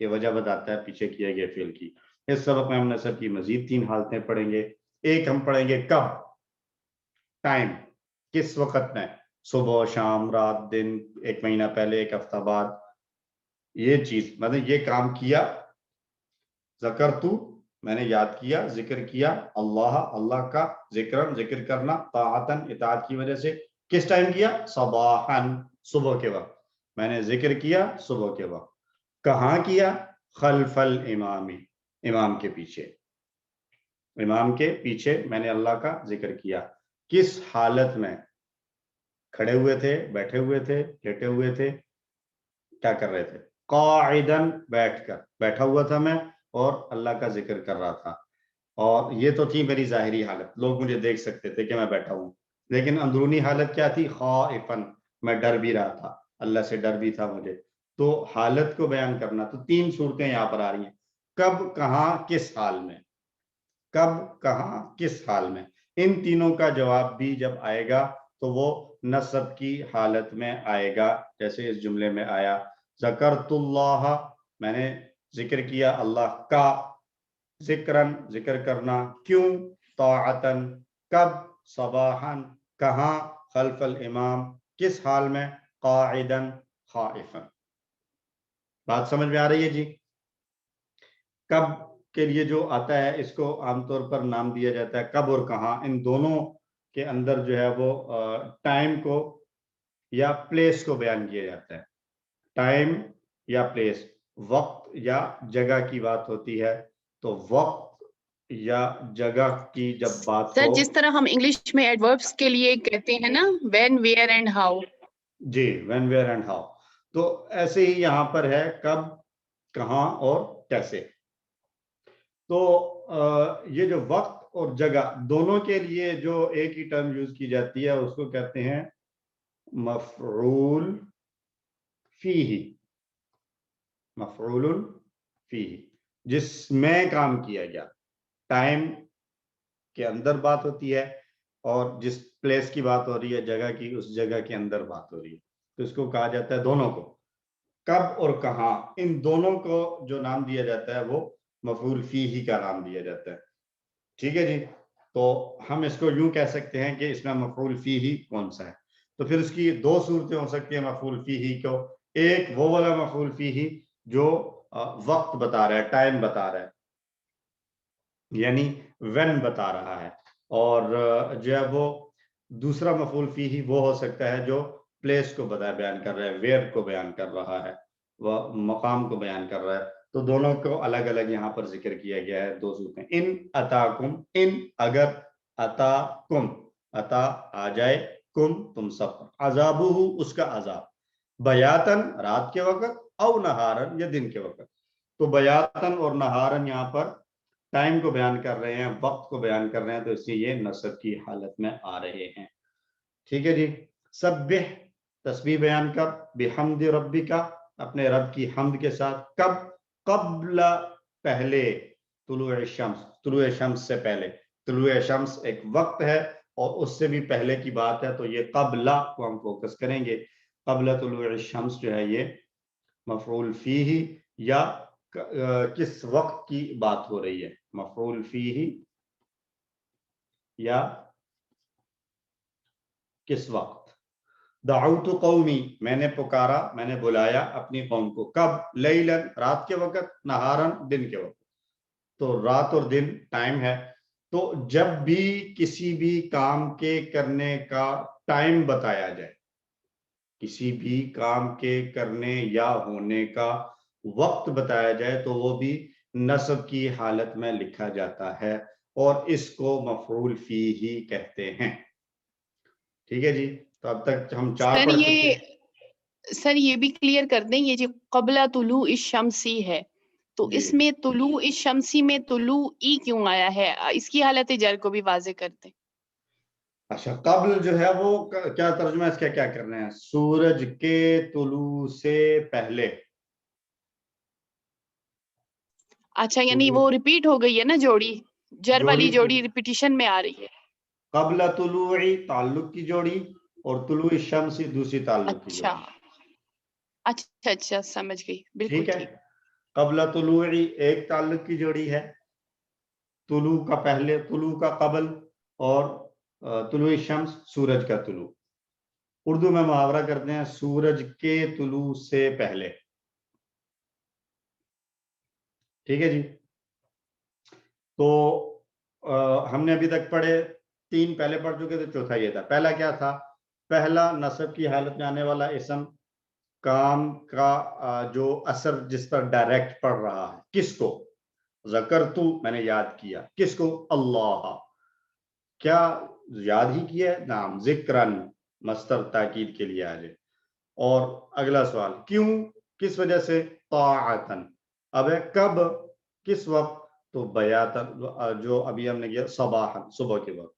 یہ وجہ بتاتا ہے پیچھے کیے گئے فعل کی. اس سبق میں ہم نصب کی مزید 3 حالتیں پڑھیں گے. ایک ہم پڑھیں گے کب، ٹائم، کس وقت میں، صبح، شام، رات، دن، 1 مہینہ پہلے، 1 ہفتہ بعد. یہ چیز مطلب یہ کام کیا، ذکر تو میں نے یاد کیا، ذکر کیا، اللہ کا ذکر کرنا، طاعتن اطاعت کی وجہ سے. کس ٹائم کیا؟ صباحن صبح کے وقت میں نے ذکر کیا، صبح کے وقت. کہاں کیا؟ خلف الامام امام کے پیچھے، امام کے پیچھے میں نے اللہ کا ذکر کیا. کس حالت میں؟ کھڑے ہوئے تھے، بیٹھے ہوئے تھے، لیٹے ہوئے تھے، کیا کر رہے تھے؟ قاعدن بیٹھ کر، بیٹھا ہوا تھا میں اور اللہ کا ذکر کر رہا تھا. اور یہ تو تھی میری ظاہری حالت، لوگ مجھے دیکھ سکتے تھے کہ میں بیٹھا ہوں. لیکن اندرونی حالت کیا تھی؟ خائفن، میں ڈر بھی رہا تھا، اللہ سے ڈر بھی تھا مجھے. تو حالت کو بیان کرنا. تو 3 صورتیں یہاں پر آ رہی ہیں، کب، کہاں، کس حال میں. کب، کہاں، کس حال میں. ان تینوں کا جواب بھی جب آئے گا تو وہ نصب کی حالت میں آئے گا، جیسے اس جملے میں آیا ذکرت اللہ، میں نے ذکر کیا اللہ کا، ذکرن ذکر کرنا، کیوں، طاعتن کب، صباحن کہاں، خلف الامام کس حال میں، قاعدن خائفن. بات سمجھ میں آ رہی ہے جی؟ کب کے لیے جو آتا ہے اس کو عام طور پر نام دیا جاتا ہے کب اور کہاں. ان دونوں کے اندر جو ہے وہ ٹائم کو یا پلیس کو بیان کیا جاتا ہے. ٹائم یا پلیس، وقت یا جگہ کی بات ہوتی ہے. تو وقت یا جگہ کی جب بات سر ہو، جس طرح ہم انگلش میں ایڈوربس کے لیے کہتے ہیں نا when, where and how. G, when, where and how. تو ایسے ہی یہاں پر ہے کب، کہاں اور کیسے. تو یہ جو وقت اور جگہ دونوں کے لیے جو ایک ہی ٹرم یوز کی جاتی ہے اس کو کہتے ہیں مفعول فیہ. مفعول فیہ، جس میں کام کیا گیا. ٹائم کے اندر بات ہوتی ہے اور جس پلیس کی بات ہو رہی ہے، جگہ کی، اس جگہ کے اندر بات ہو رہی ہے. تو اس کو کہا جاتا ہے دونوں کو، کب اور کہاں، ان دونوں کو جو نام دیا جاتا ہے وہ مفعول فیہ کا نام دیا جاتا ہے. ٹھیک ہے جی؟ تو ہم اس کو یوں کہہ سکتے ہیں کہ اس میں مفعول فیہ کون سا ہے. تو پھر اس کی 2 صورتیں ہو سکتی ہیں مفعول فیہ کو. ایک وہ والا مفعول فیہ جو وقت بتا رہا ہے، ٹائم بتا رہا ہے، یعنی وین بتا رہا ہے. اور جو ہے وہ دوسرا مفعول فیہ وہ ہو سکتا ہے جو پلیس کو بیان کر رہا ہے، ویئر کو بیان کر رہا ہے، وہ مقام کو بیان کر رہا ہے. تو دونوں کو الگ الگ یہاں پر ذکر کیا گیا ہے. 2 صورتیں. ان اتاکم، ان اگر، اتاکم عطا آ جائے، کم تم سب پر، عذابہ اس کا عذاب، بیاتن رات کے وقت، او نہارن یا دن کے وقت. تو بیاتن اور نہارن یہاں پر ٹائم کو بیان کر رہے ہیں، وقت کو بیان کر رہے ہیں، تو اس لیے یہ نصب کی حالت میں آ رہے ہیں. ٹھیک ہے جی؟ سبح تسبیح بیان کر، بحمد ربک اپنے رب کی حمد کے ساتھ. کب؟ قبل پہلے، طلوع الشمس طلوع شمس سے پہلے. طلوع شمس ایک وقت ہے اور اس سے بھی پہلے کی بات ہے، تو یہ قبل کو ہم فوکس کریں گے. قبل طلوع الشمس جو ہے یہ مفعول فیہ یا کس وقت کی بات ہو رہی ہے، مفعول فیہ یا کس وقت. دعوت قومی میں نے پکارا، میں نے بلایا اپنی قوم کو. کب؟ لیلن رات کے وقت، نہارن دن کے وقت. تو رات اور دن ٹائم ہے. تو جب بھی کسی بھی کام کے کرنے کا ٹائم بتایا جائے، کسی بھی کام کے کرنے یا ہونے کا وقت بتایا جائے، تو وہ بھی نصب کی حالت میں لکھا جاتا ہے اور اس کو مفعول فیہ کہتے ہیں. ٹھیک ہے جی؟ تو اب تک ہم 4 پڑھ چکے ہیں. سر یہ بھی کلیئر کر دیں، یہ جو قبل طلوع الشمسی ہے تو اس میں طلوع الشمسی میں طلوع ای کیوں آیا ہے؟ اس کی حالت جر کو بھی واضح کر دیں. اچھا، قبل جو ہے وہ کیا ترجمہ اس کا کیا کرنا ہے؟ سورج کے طلوع سے پہلے. اچھا، یعنی وہ ریپیٹ ہو گئی ہے نا جوڑی، جر والی جوڑی ریپیٹیشن میں آ رہی ہے. قبل طلوع تعلق کی جوڑی اور طلوع الشمس دوسری تعلق کی جوڑی. اچھا سمجھ گئی، بالکل ٹھیک ہے. قبل طلوعی ایک تعلق کی جوڑی ہے، طلوع کا پہلے، طلوع کا قبل، اور طلوع شمس سورج کا طلوع. اردو میں محاورہ کرتے ہیں سورج کے طلوع سے پہلے. ٹھیک ہے جی. تو ہم نے ابھی تک پڑھے 3 پہلے پڑھ چکے تھے، چوتھا یہ تھا. پہلا کیا تھا؟ پہلا نصب کی حالت میں آنے والا اسم، کام کا جو اثر جس پر ڈائریکٹ پڑ رہا ہے. کس کو؟ ذکرتو میں نے یاد کیا. کس کو؟ اللہ. کیا یاد ہی کیا ہے؟ نام ذکرن مصدر تاکید کے لیے آ جائے. اور اگلا سوال کیوں، کس وجہ سے؟ طاعتن. اب ہے کب، کس وقت؟ تو بیاتن جو ابھی ہم نے کیا صباحن صبح کے وقت.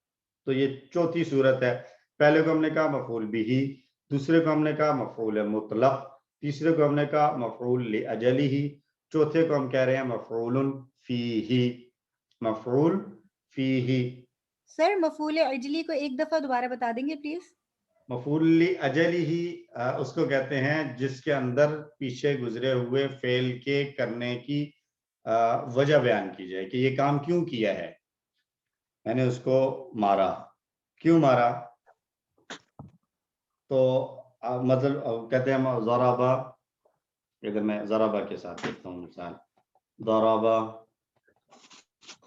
تو یہ چوتھی صورت ہے. پہلے کو ہم نے کہا مفعول بھی، دوسرے کو ہم نے کہا مفعول مطلق، تیسرے کو ہم نے کہا مفعول لاجلہ، چوتھے کو ہم کہہ رہے ہیں مفعول فیہ. مفعول فیہ. سر مفعول اجلی کو ایک دفعہ دوبارہ بتا دیں گے پلیز؟ مفعول لاجلہ اس کو کہتے ہیں جس کے اندر پیچھے گزرے ہوئے فعل کے کرنے کی وجہ بیان کی جائے کہ یہ کام کیوں کیا ہے. میں نے اس کو مارا، کیوں مارا؟ تو مطلب کہتے ہیں ضربہ. اگر میں ضربہ کے ساتھ دیکھتا ہوں مثال، ضربہ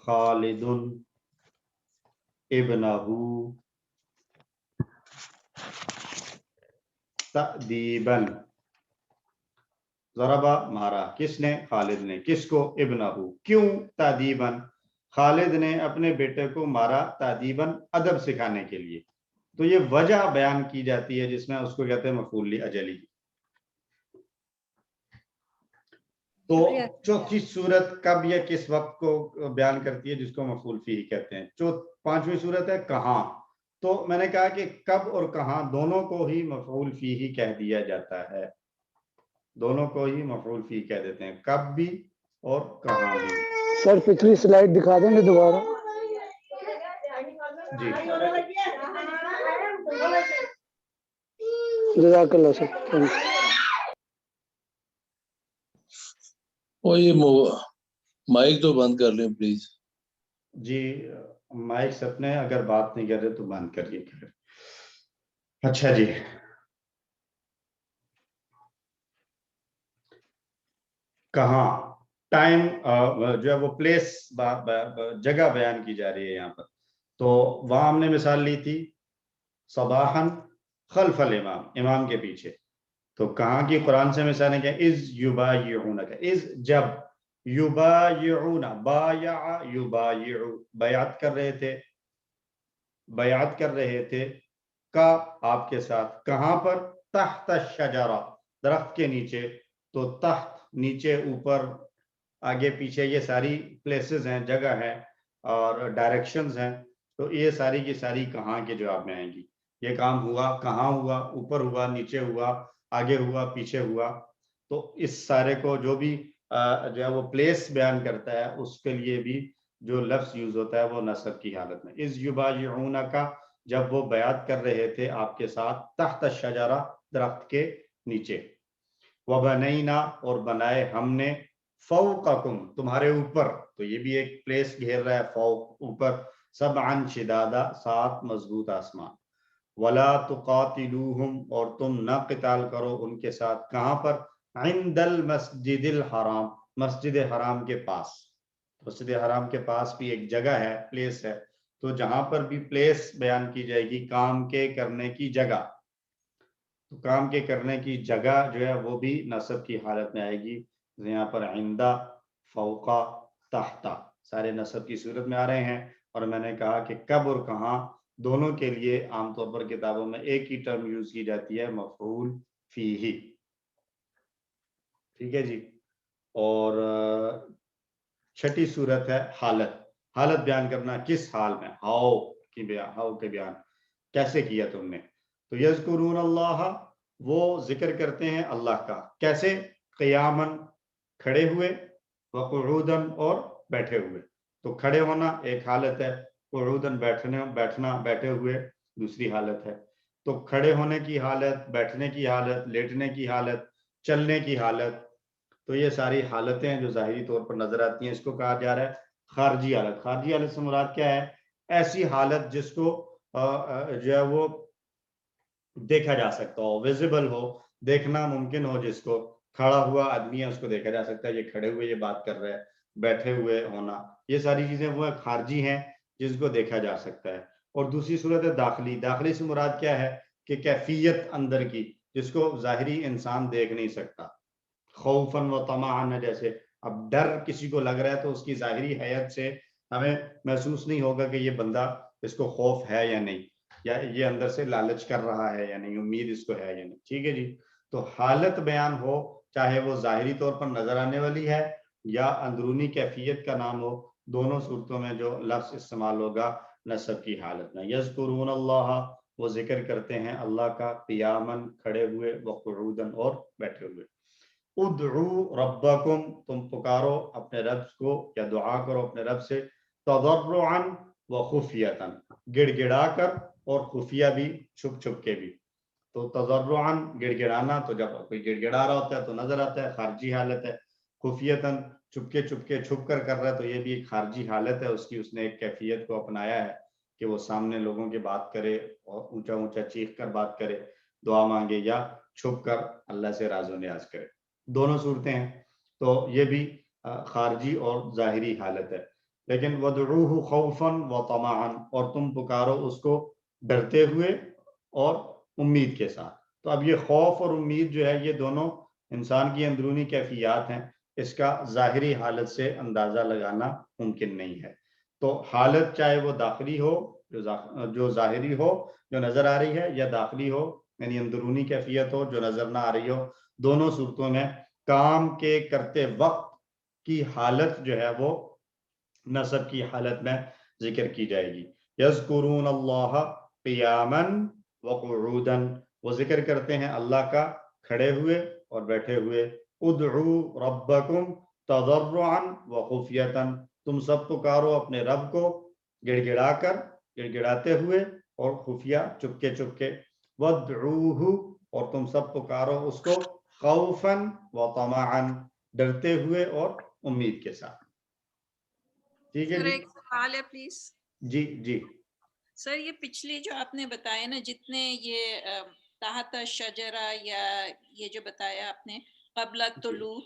خالد ابنہ تأدیباً. ضربہ مارا، کس نے؟ خالد نے. کس کو؟ ابنہ. کیوں؟ تأدیباً. خالد نے اپنے بیٹے کو مارا تأدیباً ادب سکھانے کے لیے. تو یہ وجہ بیان کی جاتی ہے جس میں اس کو کہتے ہیں مفعول لاجلہ. تو چوتھی صورت کب یا کس وقت کو بیان کرتی ہے جس کو مفعول فیہ کہتے ہیں. پانچویں صورت ہے کہاں. تو میں نے کہا کہ کب اور کہاں دونوں کو ہی مفعول فیہ کہہ دیا جاتا ہے. دونوں کو ہی مفعول فیہ کہہ دیتے ہیں، کب بھی اور کہاں بھی. سر پچھلی سلائیڈ دکھا دیں گے دوبارہ؟ جی جزاک اللہ سر. وہ یہ مائک تو بند کر لیں پلیز. جی مائک سب نے اگر بات نہیں کر رہے تو بند کریے. اچھا جی، کہاں ٹائم جو ہے وہ پلیس جگہ بیان کی جا رہی ہے یہاں پر. تو وہاں ہم نے مثال لی تھی صباحاً خلف الامام، امام کے پیچھے. تو کہاں کی قرآن سے مثالیں کیا؟ اذ یبایعونک، اذ جب، یبایعون بایع یبایع بیعت کر رہے تھے، بیعت کر رہے تھے کا آپ کے ساتھ. کہاں پر؟ تحت الشجرہ درخت کے نیچے. تو تحت نیچے، اوپر، آگے پیچھے، یہ ساری پلیسز ہیں، جگہ ہیں اور ڈائریکشنز ہیں. تو یہ ساری کی ساری کہاں کے جواب میں آئیں گی. یہ کام ہوا کہاں ہوا؟ اوپر ہوا، نیچے ہوا، آگے ہوا، پیچھے ہوا. تو اس سارے کو جو بھی جو ہے وہ پلیس بیان کرتا ہے اس کے لیے بھی جو لفظ یوز ہوتا ہے وہ نصب کی حالت میں. اذ یبایعونک جب وہ بیعت کر رہے تھے آپ کے ساتھ، تحت الشجرہ درخت کے نیچے. وبنینا اور بنائے ہم نے، فوقکم تمہارے اوپر. تو یہ بھی ایک پلیس گھیر رہا ہے، فوق اوپر. سبعا شدادا 7 مضبوط آسمان. ولا تقاتلوہم اور تم نہ قتال کرو ان کے ساتھ. کہاں پر؟ عند المسجد الحرام، مسجد حرام کے پاس. مسجد حرام کے پاس بھی ایک جگہ ہے، پلیس ہے. تو جہاں پر بھی پلیس بیان کی جائے گی کام کے کرنے کی جگہ، تو کام کے کرنے کی جگہ جو ہے وہ بھی نصب کی حالت میں آئے گی. یہاں پر عندہ، فوقا، تحتا سارے نصب کی صورت میں آ رہے ہیں. اور میں نے کہا کہ کب اور کہاں دونوں کے لیے عام طور پر کتابوں میں ایک ہی ٹرم یوز کی جاتی ہے، مفعول فیہ. ٹھیک ہے جی. اور چھٹی صورت ہے حالت. حالت بیان کرنا، کس حال میں، ہاؤ کے بیان کیسے کیا تم نے. تو یذکرون اللہ وہ ذکر کرتے ہیں اللہ کا. کیسے؟ قیاماً کھڑے ہوئے، وقعوداً اور بیٹھے ہوئے. تو کھڑے ہونا ایک حالت ہے، قعوداً بیٹھنا بیٹھے ہوئے دوسری حالت ہے. تو کھڑے ہونے کی حالت، بیٹھنے کی حالت، لیٹنے کی حالت، چلنے کی حالت. تو یہ ساری حالتیں ہیں جو ظاہری طور پر نظر آتی ہیں، اس کو کہا جا رہا ہے خارجی حالت. خارجی حالت سے مراد کیا ہے؟ ایسی حالت جس کو جو ہے وہ دیکھا جا سکتا ہو، ویزیبل ہو، دیکھنا ممکن ہو، جس کو کھڑا ہوا آدمی ہے اس کو دیکھا جا سکتا ہے، یہ کھڑے ہوئے یہ بات کر رہا ہے، بیٹھے ہوئے ہونا، یہ ساری چیزیں وہ خارجی ہیں جس کو دیکھا جا سکتا ہے. اور دوسری صورت ہے داخلی. داخلی سے مراد کیا ہے کہ کیفیت اندر کی جس کو ظاہری انسان دیکھ نہیں سکتا. خوفاً و طمعاً، جیسے اب ڈر کسی کو لگ رہا ہے تو اس کی ظاہری حیت سے ہمیں محسوس نہیں ہوگا کہ یہ بندہ اس کو خوف ہے یا نہیں، یا یہ اندر سے لالچ کر رہا ہے یا نہیں، امید اس کو ہے یا نہیں. ٹھیک ہے جی. تو حالت بیان ہو، چاہے وہ ظاہری طور پر نظر آنے والی ہے یا اندرونی کیفیت کا نام ہو، دونوں صورتوں میں جو لفظ استعمال ہوگا نصب کی حالت میں. یذکرون اللہ، وہ ذکر کرتے ہیں اللہ کا، قیاماً، کھڑے ہوئے، وقعوداً، اور بیٹھے ہوئے. ادعو ربکم، تم پکارو اپنے رب کو یا دعا کرو اپنے رب سے، تضرعا و خفیتاً، گڑ گڑا کر اور خفیہ بھی، چھپ چھپ کے بھی. تو تضرعا گڑ گڑانا، تو جب کوئی گڑ گڑا رہا ہوتا ہے تو نظر آتا ہے، خارجی حالت ہے. خفیتاً، چپکے چپکے چھپ کر رہا ہے، تو یہ بھی ایک خارجی حالت ہے اس کی. اس نے ایک کیفیت کو اپنایا ہے کہ وہ سامنے لوگوں کی بات کرے اور اونچا اونچا چیخ کر بات کرے، دعا مانگے، یا چھپ کر اللہ سے راز و نیاز کرے. دونوں صورتیں ہیں. تو یہ بھی خارجی اور ظاہری حالت ہے. لیکن وَدْعُوهُ خَوْفًا وَطَمَعًا، اور تم پکارو اس کو ڈرتے ہوئے اور امید کے ساتھ. تو اب یہ خوف اور امید جو ہے یہ دونوں انسان کی اندرونی کیفیات ہیں، اس کا ظاہری حالت سے اندازہ لگانا ممکن نہیں ہے. تو حالت چاہے وہ داخلی ہو جو ظاہری ہو جو نظر آ رہی ہے، یا داخلی ہو یعنی اندرونی کیفیت ہو جو نظر نہ آ رہی ہو، دونوں صورتوں میں کام کے کرتے وقت کی حالت جو ہے وہ نصب کی حالت میں ذکر کی جائے گی. یذکرون اللہ قیاما وقعودا، وہ ذکر کرتے ہیں اللہ کا کھڑے ہوئے اور بیٹھے ہوئے. ادعو ربکم تضرعا وخفیتا، تم سب پکارو اپنے رب کو گڑ گڑا کر، گڑ گڑاتے ہوئے، اور خفیہ، چپکے چپکے. وادعوہ، اور تم سب پکارو اس کو خوفاً و طمعاً، ڈرتے ہوئے اور امید کے ساتھ. ٹھیک ہے سر جی. ایک سوال ہے پلیز. جی جی. سر یہ پچھلی جو آپ نے بتایا نا، جتنے یہ تحت شجرہ یا یہ جو بتایا آپ نے قبل طلوع،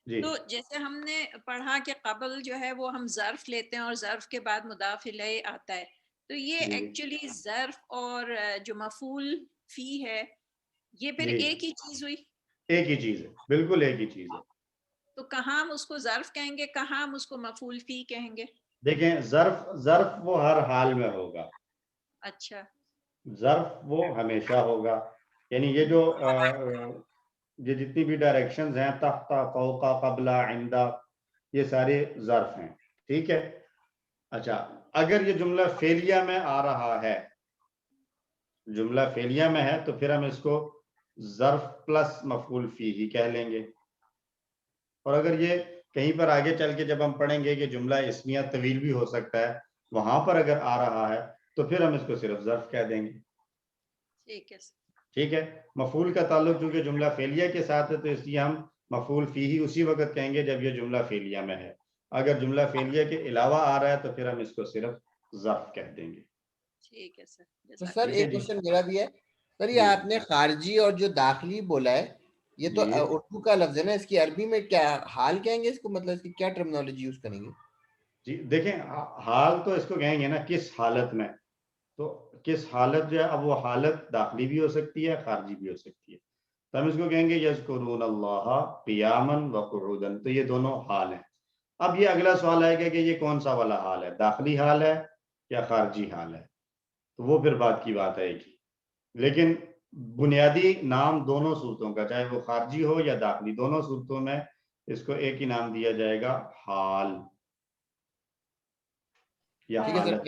تو جیسے ہم نے پڑھا کہ قبل جو ہے وہ ہم ظرف لیتے ہیں اور ظرف کے بعد مضاف الیہ آتا ہے، تو یہ ایکچولی ظرف اور جو مفعول فی ہے یہ پھر ایک ہی چیز ہوئی؟ ایک ہی چیز ہے، بالکل ایک ہی چیز ہے. تو کہاں ہم اس کو ظرف کہیں گے، کہاں ہم اس کو مفعول فی کہیں گے؟ دیکھیں ظرف وہ ہر حال میں ہوگا. اچھا. ظرف وہ ہمیشہ ہوگا، یعنی یہ جو یہ جتنی بھی ڈائریکشنز ہیں، تحت، فوق، قبل، عند، یہ سارے ظرف ہیں. ٹھیک ہے. اچھا، اگر یہ جملہ فعلیہ میں آ رہا ہے، جملہ فعلیہ میں ہے، تو پھر ہم اس کو ظرف پلس مفعول فی ہی کہہ لیں گے. اور اگر یہ کہیں پر آگے چل کے جب ہم پڑھیں گے کہ جملہ اسمیہ طویل بھی ہو سکتا ہے، وہاں پر اگر آ رہا ہے تو پھر ہم اس کو صرف ظرف کہہ دیں گے. ٹھیک ہے. ٹھیک ہے. مفعول کا تعلق چونکہ جملہ فعلیہ کے ساتھ ہے تو اس لیے ہم مفعول فی ہی اسی وقت کہیں گے جب یہ جملہ فعلیہ میں ہے. اگر جملہ فعلیہ کے علاوہ آ رہا ہے تو پھر ہم اس کو صرف ظرف کہہ دیں گے. ٹھیک ہے سر. تو سر ایک کوشچن میرا بھی ہے سر، یہ آپ نے خارجی اور جو داخلی بولا ہے، یہ تو اردو کا لفظ ہے نا، اس کی عربی میں کیا حال کہیں گے اس کو، مطلب اس کی کیا ٹرمنالوجی یوز کریں گے؟ جی دیکھیں، حال تو اس کو کہیں گے نا کس حالت میں. تو کس حالت جو ہے، اب وہ حالت داخلی بھی ہو سکتی ہے، خارجی بھی ہو سکتی ہے. تو ہم اس کو کہیں گے یذکرون اللہ قیاما وقعودا. تو یہ دونوں حال ہیں. اب یہ اگلا سوال آئے گا کہ یہ کون سا والا حال ہے، داخلی حال ہے یا خارجی حال ہے. تو وہ پھر بات کی بات آئے گی. لیکن بنیادی نام دونوں صورتوں کا، چاہے وہ خارجی ہو یا داخلی، دونوں صورتوں میں اس کو ایک ہی نام دیا جائے گا، حال یا حالت.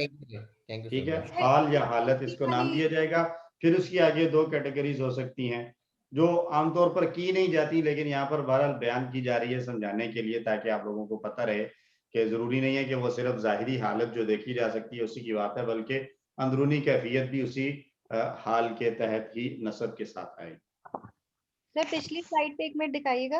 ٹھیک ہے. حال یا حالت اس کو نام دیا جائے گا. پھر اس کی آگے دو کیٹیگریز ہو سکتی ہیں جو عام طور پر کی نہیں جاتی، لیکن یہاں پر بہرحال بیان کی جا رہی ہے سمجھانے کے لیے، تاکہ آپ لوگوں کو پتہ رہے کہ ضروری نہیں ہے کہ وہ صرف ظاہری حالت جو دیکھی جا سکتی ہے اسی کی بات ہے، بلکہ اندرونی کیفیت بھی اسی حال کے تحت ہی نصب کے ساتھ آئے. سر پچھلی سلائیڈ پہ ایک منٹ دکھائیے گا.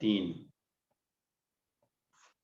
3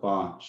5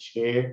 6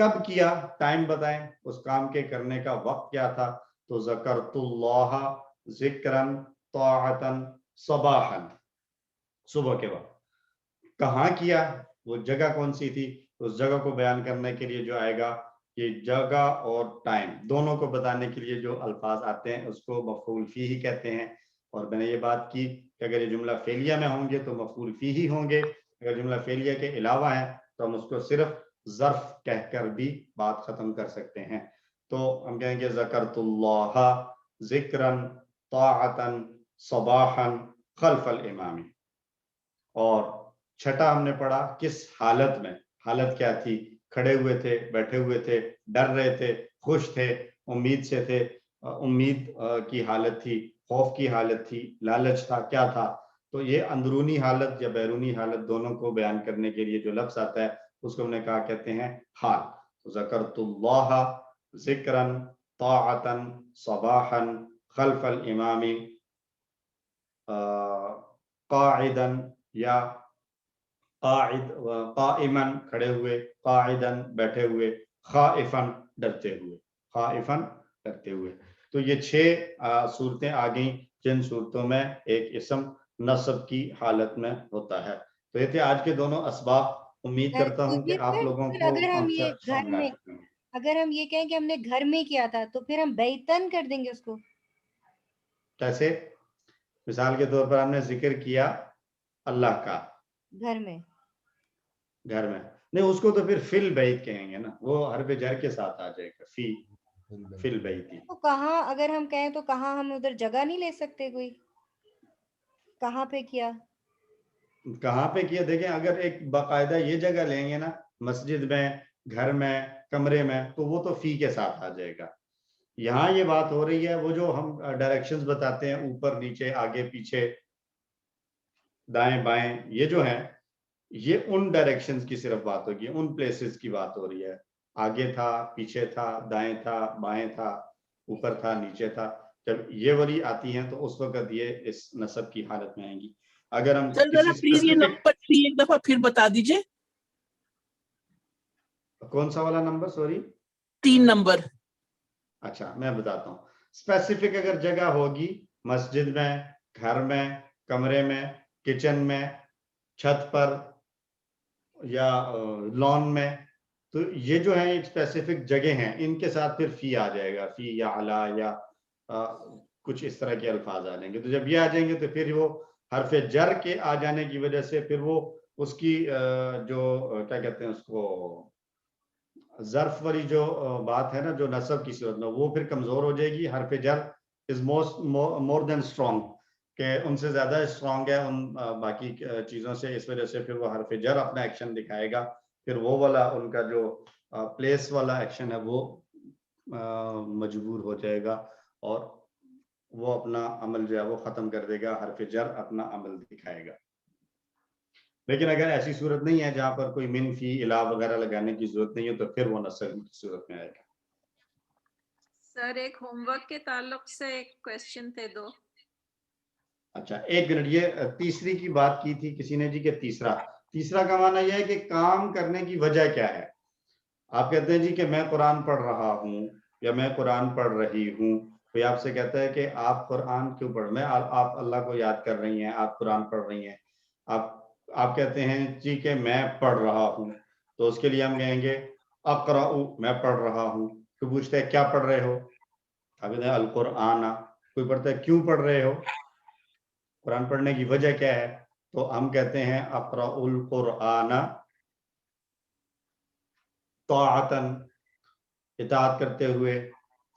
کب کیا، ٹائم بتائیں، اس کام کے کرنے کا وقت کیا تھا؟ تو ذکرت اللہ ذکرن طاعتن صباحا، صبح کے وقت. کہاں کیا، وہ جگہ کون سی تھی، اس جگہ کو بیان کرنے کے لیے جو آئے گا، یہ جگہ اور ٹائم دونوں کو بتانے کے لیے جو الفاظ آتے ہیں اس کو مفعول فیہ کہتے ہیں. اور میں نے یہ بات کی کہ اگر یہ جملہ فعلیہ میں ہوں گے تو مفعول فیہ ہوں گے، اگر جملہ فعلیہ کے علاوہ ہیں تو ہم اس کو صرف ظرف کہہ کر بھی بات ختم کر سکتے ہیں. تو ہم کہیں گے ذکرت اللہ ذکرن طاعتن صباحا خلف الامام. اور چھٹا ہم نے پڑھا کس حالت میں، حالت کیا تھی، کھڑے ہوئے تھے، بیٹھے ہوئے تھے، ڈر رہے تھے، خوش تھے، امید سے تھے، امید کی حالت تھی، خوف کی حالت تھی، لالچ تھا، کیا تھا. تو یہ اندرونی حالت یا بیرونی حالت دونوں کو بیان کرنے کے لیے جو لفظ آتا ہے اس کو ہم نے کہا کہتے ہیں حال. ذکرت اللہ ذکرن طاعتن صباحا خلف الامام قاعدا یا قائما کھڑے ہوئے، قاعدا بیٹھے ہوئے، خائفا ڈرتے ہوئے، خائفا ڈرتے ہوئے. تو یہ 6 صورتیں آ گئیں جن صورتوں میں ایک اسم نصب کی حالت میں ہوتا ہے. تو یہ تھے آج کے دونوں اسباب. امید کرتا ہوں کہ آپ لوگوں کو اگر ہم یہ concept گھر سمجھ آ میں، سکیں. اگر ہم یہ کہیں کہ ہم نے گھر میں کیا تھا تو پھر ہم بیتن کر دیں گے اس کو. کیسے؟ مثال کے طور پر ہم نے ذکر کیا اللہ کا گھر میں، گھر میں نہیں، اس کو تو پھر فی البیت کہیں گے نا، وہ حرف جر کے ساتھ آ جائے گا، فی البیت. تو کہاں اگر ہم کہیں تو کہاں ہم ادھر جگہ نہیں لے سکتے کوئی، کہاں پہ کیا؟ کہاں پہ کیا دیکھیں، اگر ایک باقاعدہ یہ جگہ لیں گے نا، مسجد میں، گھر میں، کمرے میں، تو وہ تو فی کے ساتھ آ جائے گا. یہاں یہ بات ہو رہی ہے وہ جو ہم ڈائریکشنز بتاتے ہیں، اوپر نیچے آگے پیچھے دائیں بائیں، یہ جو ہیں یہ ان ڈائریکشنز کی صرف بات ہوگی، ان پلیسز کی بات ہو رہی ہے. آگے تھا، پیچھے تھا، دائیں تھا، بائیں تھا، اوپر تھا، نیچے تھا. جب یہ والی آتی ہیں تو اس وقت یہ اس نصب کی حالت میں آئیں گی. اگر ہم سر ذرا پلیز یہ نمبر ایک دفعہ پھر بتا دیجئے. کون سا والا نمبر؟ Sorry 3 number. اچھا میں بتاتا ہوں. اسپیسیفک اگر جگہ ہوگی، مسجد میں، گھر میں، کمرے میں، کچن میں، چھت پر یا لان میں، تو یہ جو ہیں ایک اسپیسیفک جگہ ہیں، ان کے ساتھ پھر فی آ جائے گا، فی یا علا یا کچھ اس طرح کے الفاظ آ جائیں گے. تو جب یہ آ جائیں گے تو پھر وہ حرف جر کے آ جانے کی وجہ سے پھر وہ اس کی جو کیا کہتے ہیں اس کو، ظرف والی جو بات ہے نا جو نصب کی صورت میں، وہ پھر کمزور ہو جائے گی. حرف جر از مور دین اسٹرانگ، کہ ان سے زیادہ اسٹرانگ ہے ان باقی چیزوں سے، اس وجہ سے پھر وہ حرف جر اپنا ایکشن دکھائے گا. پھر وہ والا ان کا جو پلیس والا ایکشن ہے وہ مجبور ہو جائے گا اور وہ اپنا عمل جو ہے وہ ختم کر دے گا، حرف جر اپنا عمل دکھائے گا. لیکن اگر ایسی صورت نہیں ہے جہاں پر کوئی من، فی، الا وغیرہ لگانے کی ضرورت نہیں ہے تو پھر وہ نصب کی صورت میں آئے گا. سر ایک ہوم ورک کے تعلق سے کوشچن تھے 2. اچھا ایک منٹ، یہ تیسری کی بات کی تھی کسی نے جی کہ تیسرا کا معنی یہ ہے کہ کام کرنے کی وجہ کیا ہے. آپ کہتے ہیں جی کہ میں قرآن پڑھ رہا ہوں یا میں قرآن پڑھ رہی ہوں، کوئی آپ سے کہتا ہے کہ آپ قرآن کیوں پڑھ، میں آپ اللہ کو یاد کر رہی ہیں، آپ قرآن پڑھ رہی ہیں، آپ کہتے ہیں جی کہ میں پڑھ رہا ہوں، تو اس کے لیے ہم کہیں گے اقرأ، میں پڑھ رہا ہوں. کوئی پوچھتا ہے کیا پڑھ رہے ہو، آپ کہتے ہیں القرآن. کوئی پڑھتا ہے کیوں پڑھ رہے ہو، قرآن پڑھنے کی وجہ کیا ہے، تو ہم کہتے ہیں اقرأ القرآن طاعتاً، اطاعت کرتے ہوئے،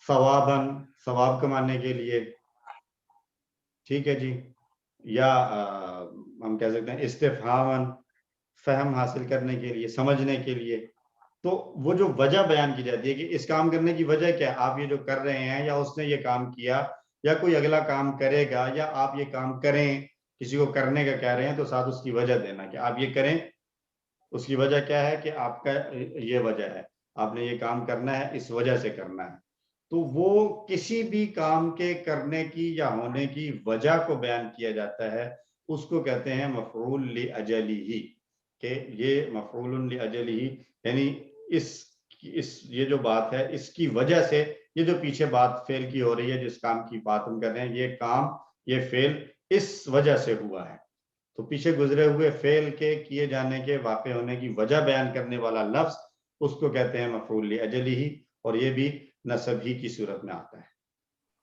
ثواباً، ثواب کمانے کے لیے، ٹھیک ہے جی، یا ہم کہہ سکتے ہیں استفہاماً، فہم حاصل کرنے کے لیے، سمجھنے کے لیے. تو وہ جو وجہ بیان کی جاتی ہے کہ اس کام کرنے کی وجہ کیا ہے، آپ یہ جو کر رہے ہیں یا اس نے یہ کام کیا یا کوئی اگلا کام کرے گا یا آپ یہ کام کریں، کسی کو کرنے کا کہہ رہے ہیں تو ساتھ اس کی وجہ دینا کہ آپ یہ کریں، اس کی وجہ کیا ہے کہ آپ کا یہ وجہ ہے، آپ نے یہ کام کرنا ہے، اس وجہ سے کرنا ہے. تو وہ کسی بھی کام کے کرنے کی یا ہونے کی وجہ کو بیان کیا جاتا ہے، اس کو کہتے ہیں مفعول لأجلہ، کہ یہ مفعول لأجلہ یعنی اس یہ جو بات ہے اس کی وجہ سے یہ جو پیچھے بات فعل کی ہو رہی ہے، جس کام کی بات ہم کر رہے ہیں، یہ کام یہ فعل اس وجہ سے ہوا ہے. تو پیچھے گزرے ہوئے فعل کے کیے جانے کے واقع ہونے کی وجہ بیان کرنے والا لفظ اس کو کہتے ہیں مفعول لاجلہ، اور یہ بھی نصب ہی کی صورت میں آتا ہے.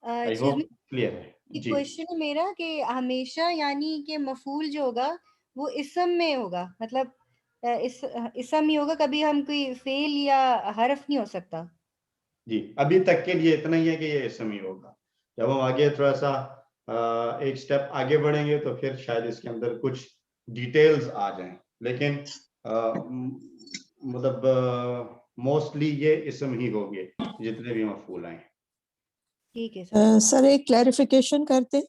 آئی ہوپ کلیئر ہے. جی کوشچن میرا کہ ہمیشہ یعنی کہ مفعول جو ہوگا وہ اسم میں ہوگا، مطلب اسم ہی ہوگا، کبھی ہم کوئی فعل یا حرف نہیں ہو سکتا. جی ابھی تک کے لیے اتنا ہی ہے کہ یہ اسم ہی ہوگا. جب ہم آگے تھوڑا سا ایک سٹیپ آگے بڑھیں گے تو پھر شاید اس کے اندر کچھ ڈیٹیلز آ جائیں، لیکن مطلب موسٹلی یہ اسم ہی ہوگے جتنے بھی مفعول آئے ہیں. ٹھیک ہے سر ایک کلیریفیکیشن کرتے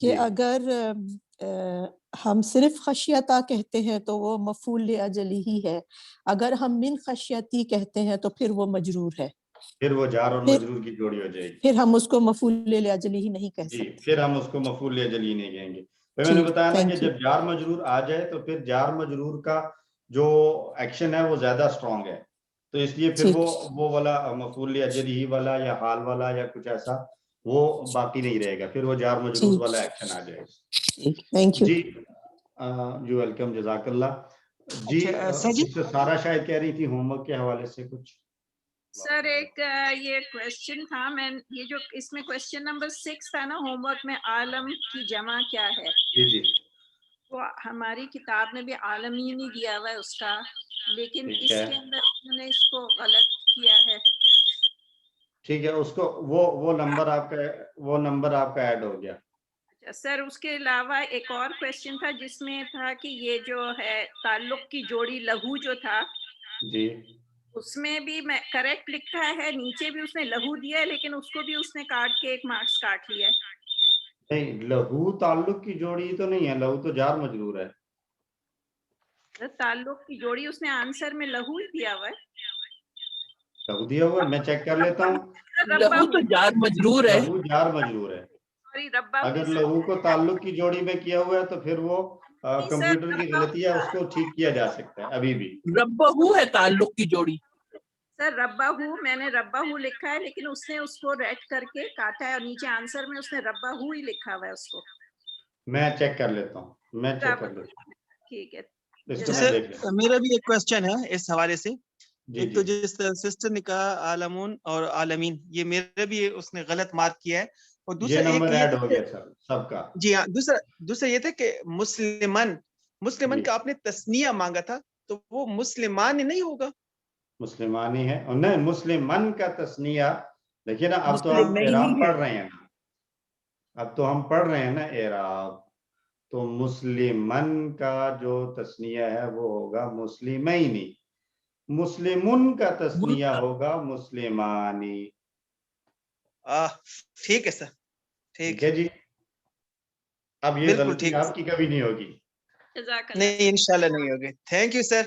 کہ اگر ہم صرف خشیتا کہتے ہیں تو وہ مفعول لاجلہ ہی ہے، اگر ہم من خشیتی کہتے ہیں تو پھر وہ مجرور ہے، پھر وہ جار اور مجرور کی جوڑی ہو جائے گی. پھر ہم اس کو مفعول لاجلہ ہی نہیں کہہ جی سکتے. پھر ہم اس کو مفعول لاجلہ نہیں کہیں گے. میں نے بتایا نا کہ جب جار مجرور آ جائے تو پھر جار مجرور کا جو ایکشن ہے وہ زیادہ اسٹرانگ ہے، تو اس لیے پھر وہ والا مفعول لاجلہ والا یا حال والا یا کچھ ایسا وہ باقی نہیں رہے گا، پھر وہ جار مجرور والا ایکشن آ جائے گا. جی جو ویلکم، جزاک اللہ. جی سارا شاید کہہ رہی تھی ہوم ورک کے حوالے سے کچھ. سر ایک یہ کوشچن تھا، میں یہ جو اس میں کوشچن نمبر 6 تھا نا ہوم ورک میں، عالم کی جمع کیا ہے؟ جی جی وہ ہماری کتاب میں بھی عالمین ہی دیا ہوا ہے اس کا، لیکن اس کے اندر انہوں نے اس کو غلط کیا ہے. ٹھیک ہے، اس کو وہ نمبر آپ کا ایڈ ہو گیا. سر اس کے علاوہ ایک اور کوشچن تھا جس میں تھا کہ یہ جو ہے تعلق کی جوڑی لہو جو تھا، جی اس میں بھی میں کریکٹ لکھا ہے، نیچے بھی اس نے لہو دیا ہے، لیکن اس کو بھی اس نے کاٹ کے 1 مارکس کاٹ لیا ہے. نہیں، لہو تعلق کی جوڑی تو نہیں ہے، لہو تو جار مجرور ہے. تعلق کی جوڑی اس نے آنسر میں لہو ہی دیا ہوا ہے. لہو دیا ہوا ہے، میں چیک کر لیتا ہوں. لہو تو جار مجرور ہے. لہو جار مجرور ہے. اگر لہو کو تعلق کی جوڑی میں کیا ہوا ہے تو پھر وہ کمپیوٹر کی غلطی ہے، اس کو ٹھیک کیا جا سکتا ہے ابھی بھی. ربہو ہے تعلق کی جوڑی. سر ربہو، میں نے ربہو لکھا ہے، لیکن اس نے اس کو ریڈ کر کے کاٹا ہے اور نیچے آنسر میں اس نے ربہو ہی لکھا ہوا ہے اس کو. میں چیک کر لیتا ہوں. ٹھیک ہے. میرا بھی ایک کوشچن ہے اس حوالے سے. ایک تو جس سسٹر نے کہا عالمون اور عالمین، یہ میرا بھی اس نے غلط مارک کیا ہے. اور دوسرا نمبر ایڈ ہو گیا سر سب کا. جی ہاں، دوسرا یہ تھا کہ مسلمان کا آپ نے تسنیہ مانگا تھا، تو وہ مسلمان نہیں ہوگا، مسلمان ہی ہے. نہیں، مسلمان کا تسنیہ دیکھیے نا. اب تو ہم اعراب پڑھ رہے ہیں، اعراب. تو مسلمان کا جو تسنیہ ہے وہ ہوگا مسلمینی، مسلمن کا تسنیہ ہوگا مسلمانی. ٹھیک ہے سر، ٹھیک ہے جی. اب یہ غلطی آپ کی کبھی نہیں ہوگی. نہیں، انشاءاللہ نہیں ہوگی. Thank you sir.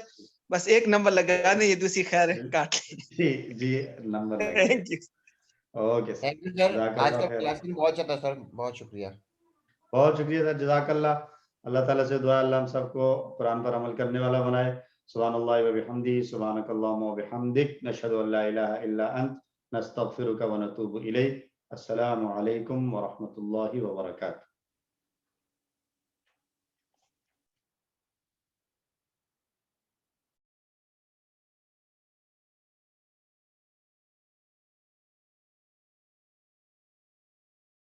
بس ایک نمبر لگانے، یہ دوسری خیر ہے، کاٹ لیں. جی number thank you. Okay sir, آج کا کلاسنگ بہت اچھا تھا سر، بہت شکریہ. بہت شکریہ سر، جزاک اللہ. اللہ تعالیٰ سے دعا اللہ ہم سب کو قرآن پر عمل کرنے والا بنائے. سبحان اللہ و بحمدہ، سبحانک اللہم و بحمدک، نشہد ان لا الہ الا انت، نستغفرک و نتوب الیک. السلام علیکم ورحمۃ اللہ وبرکاتہ.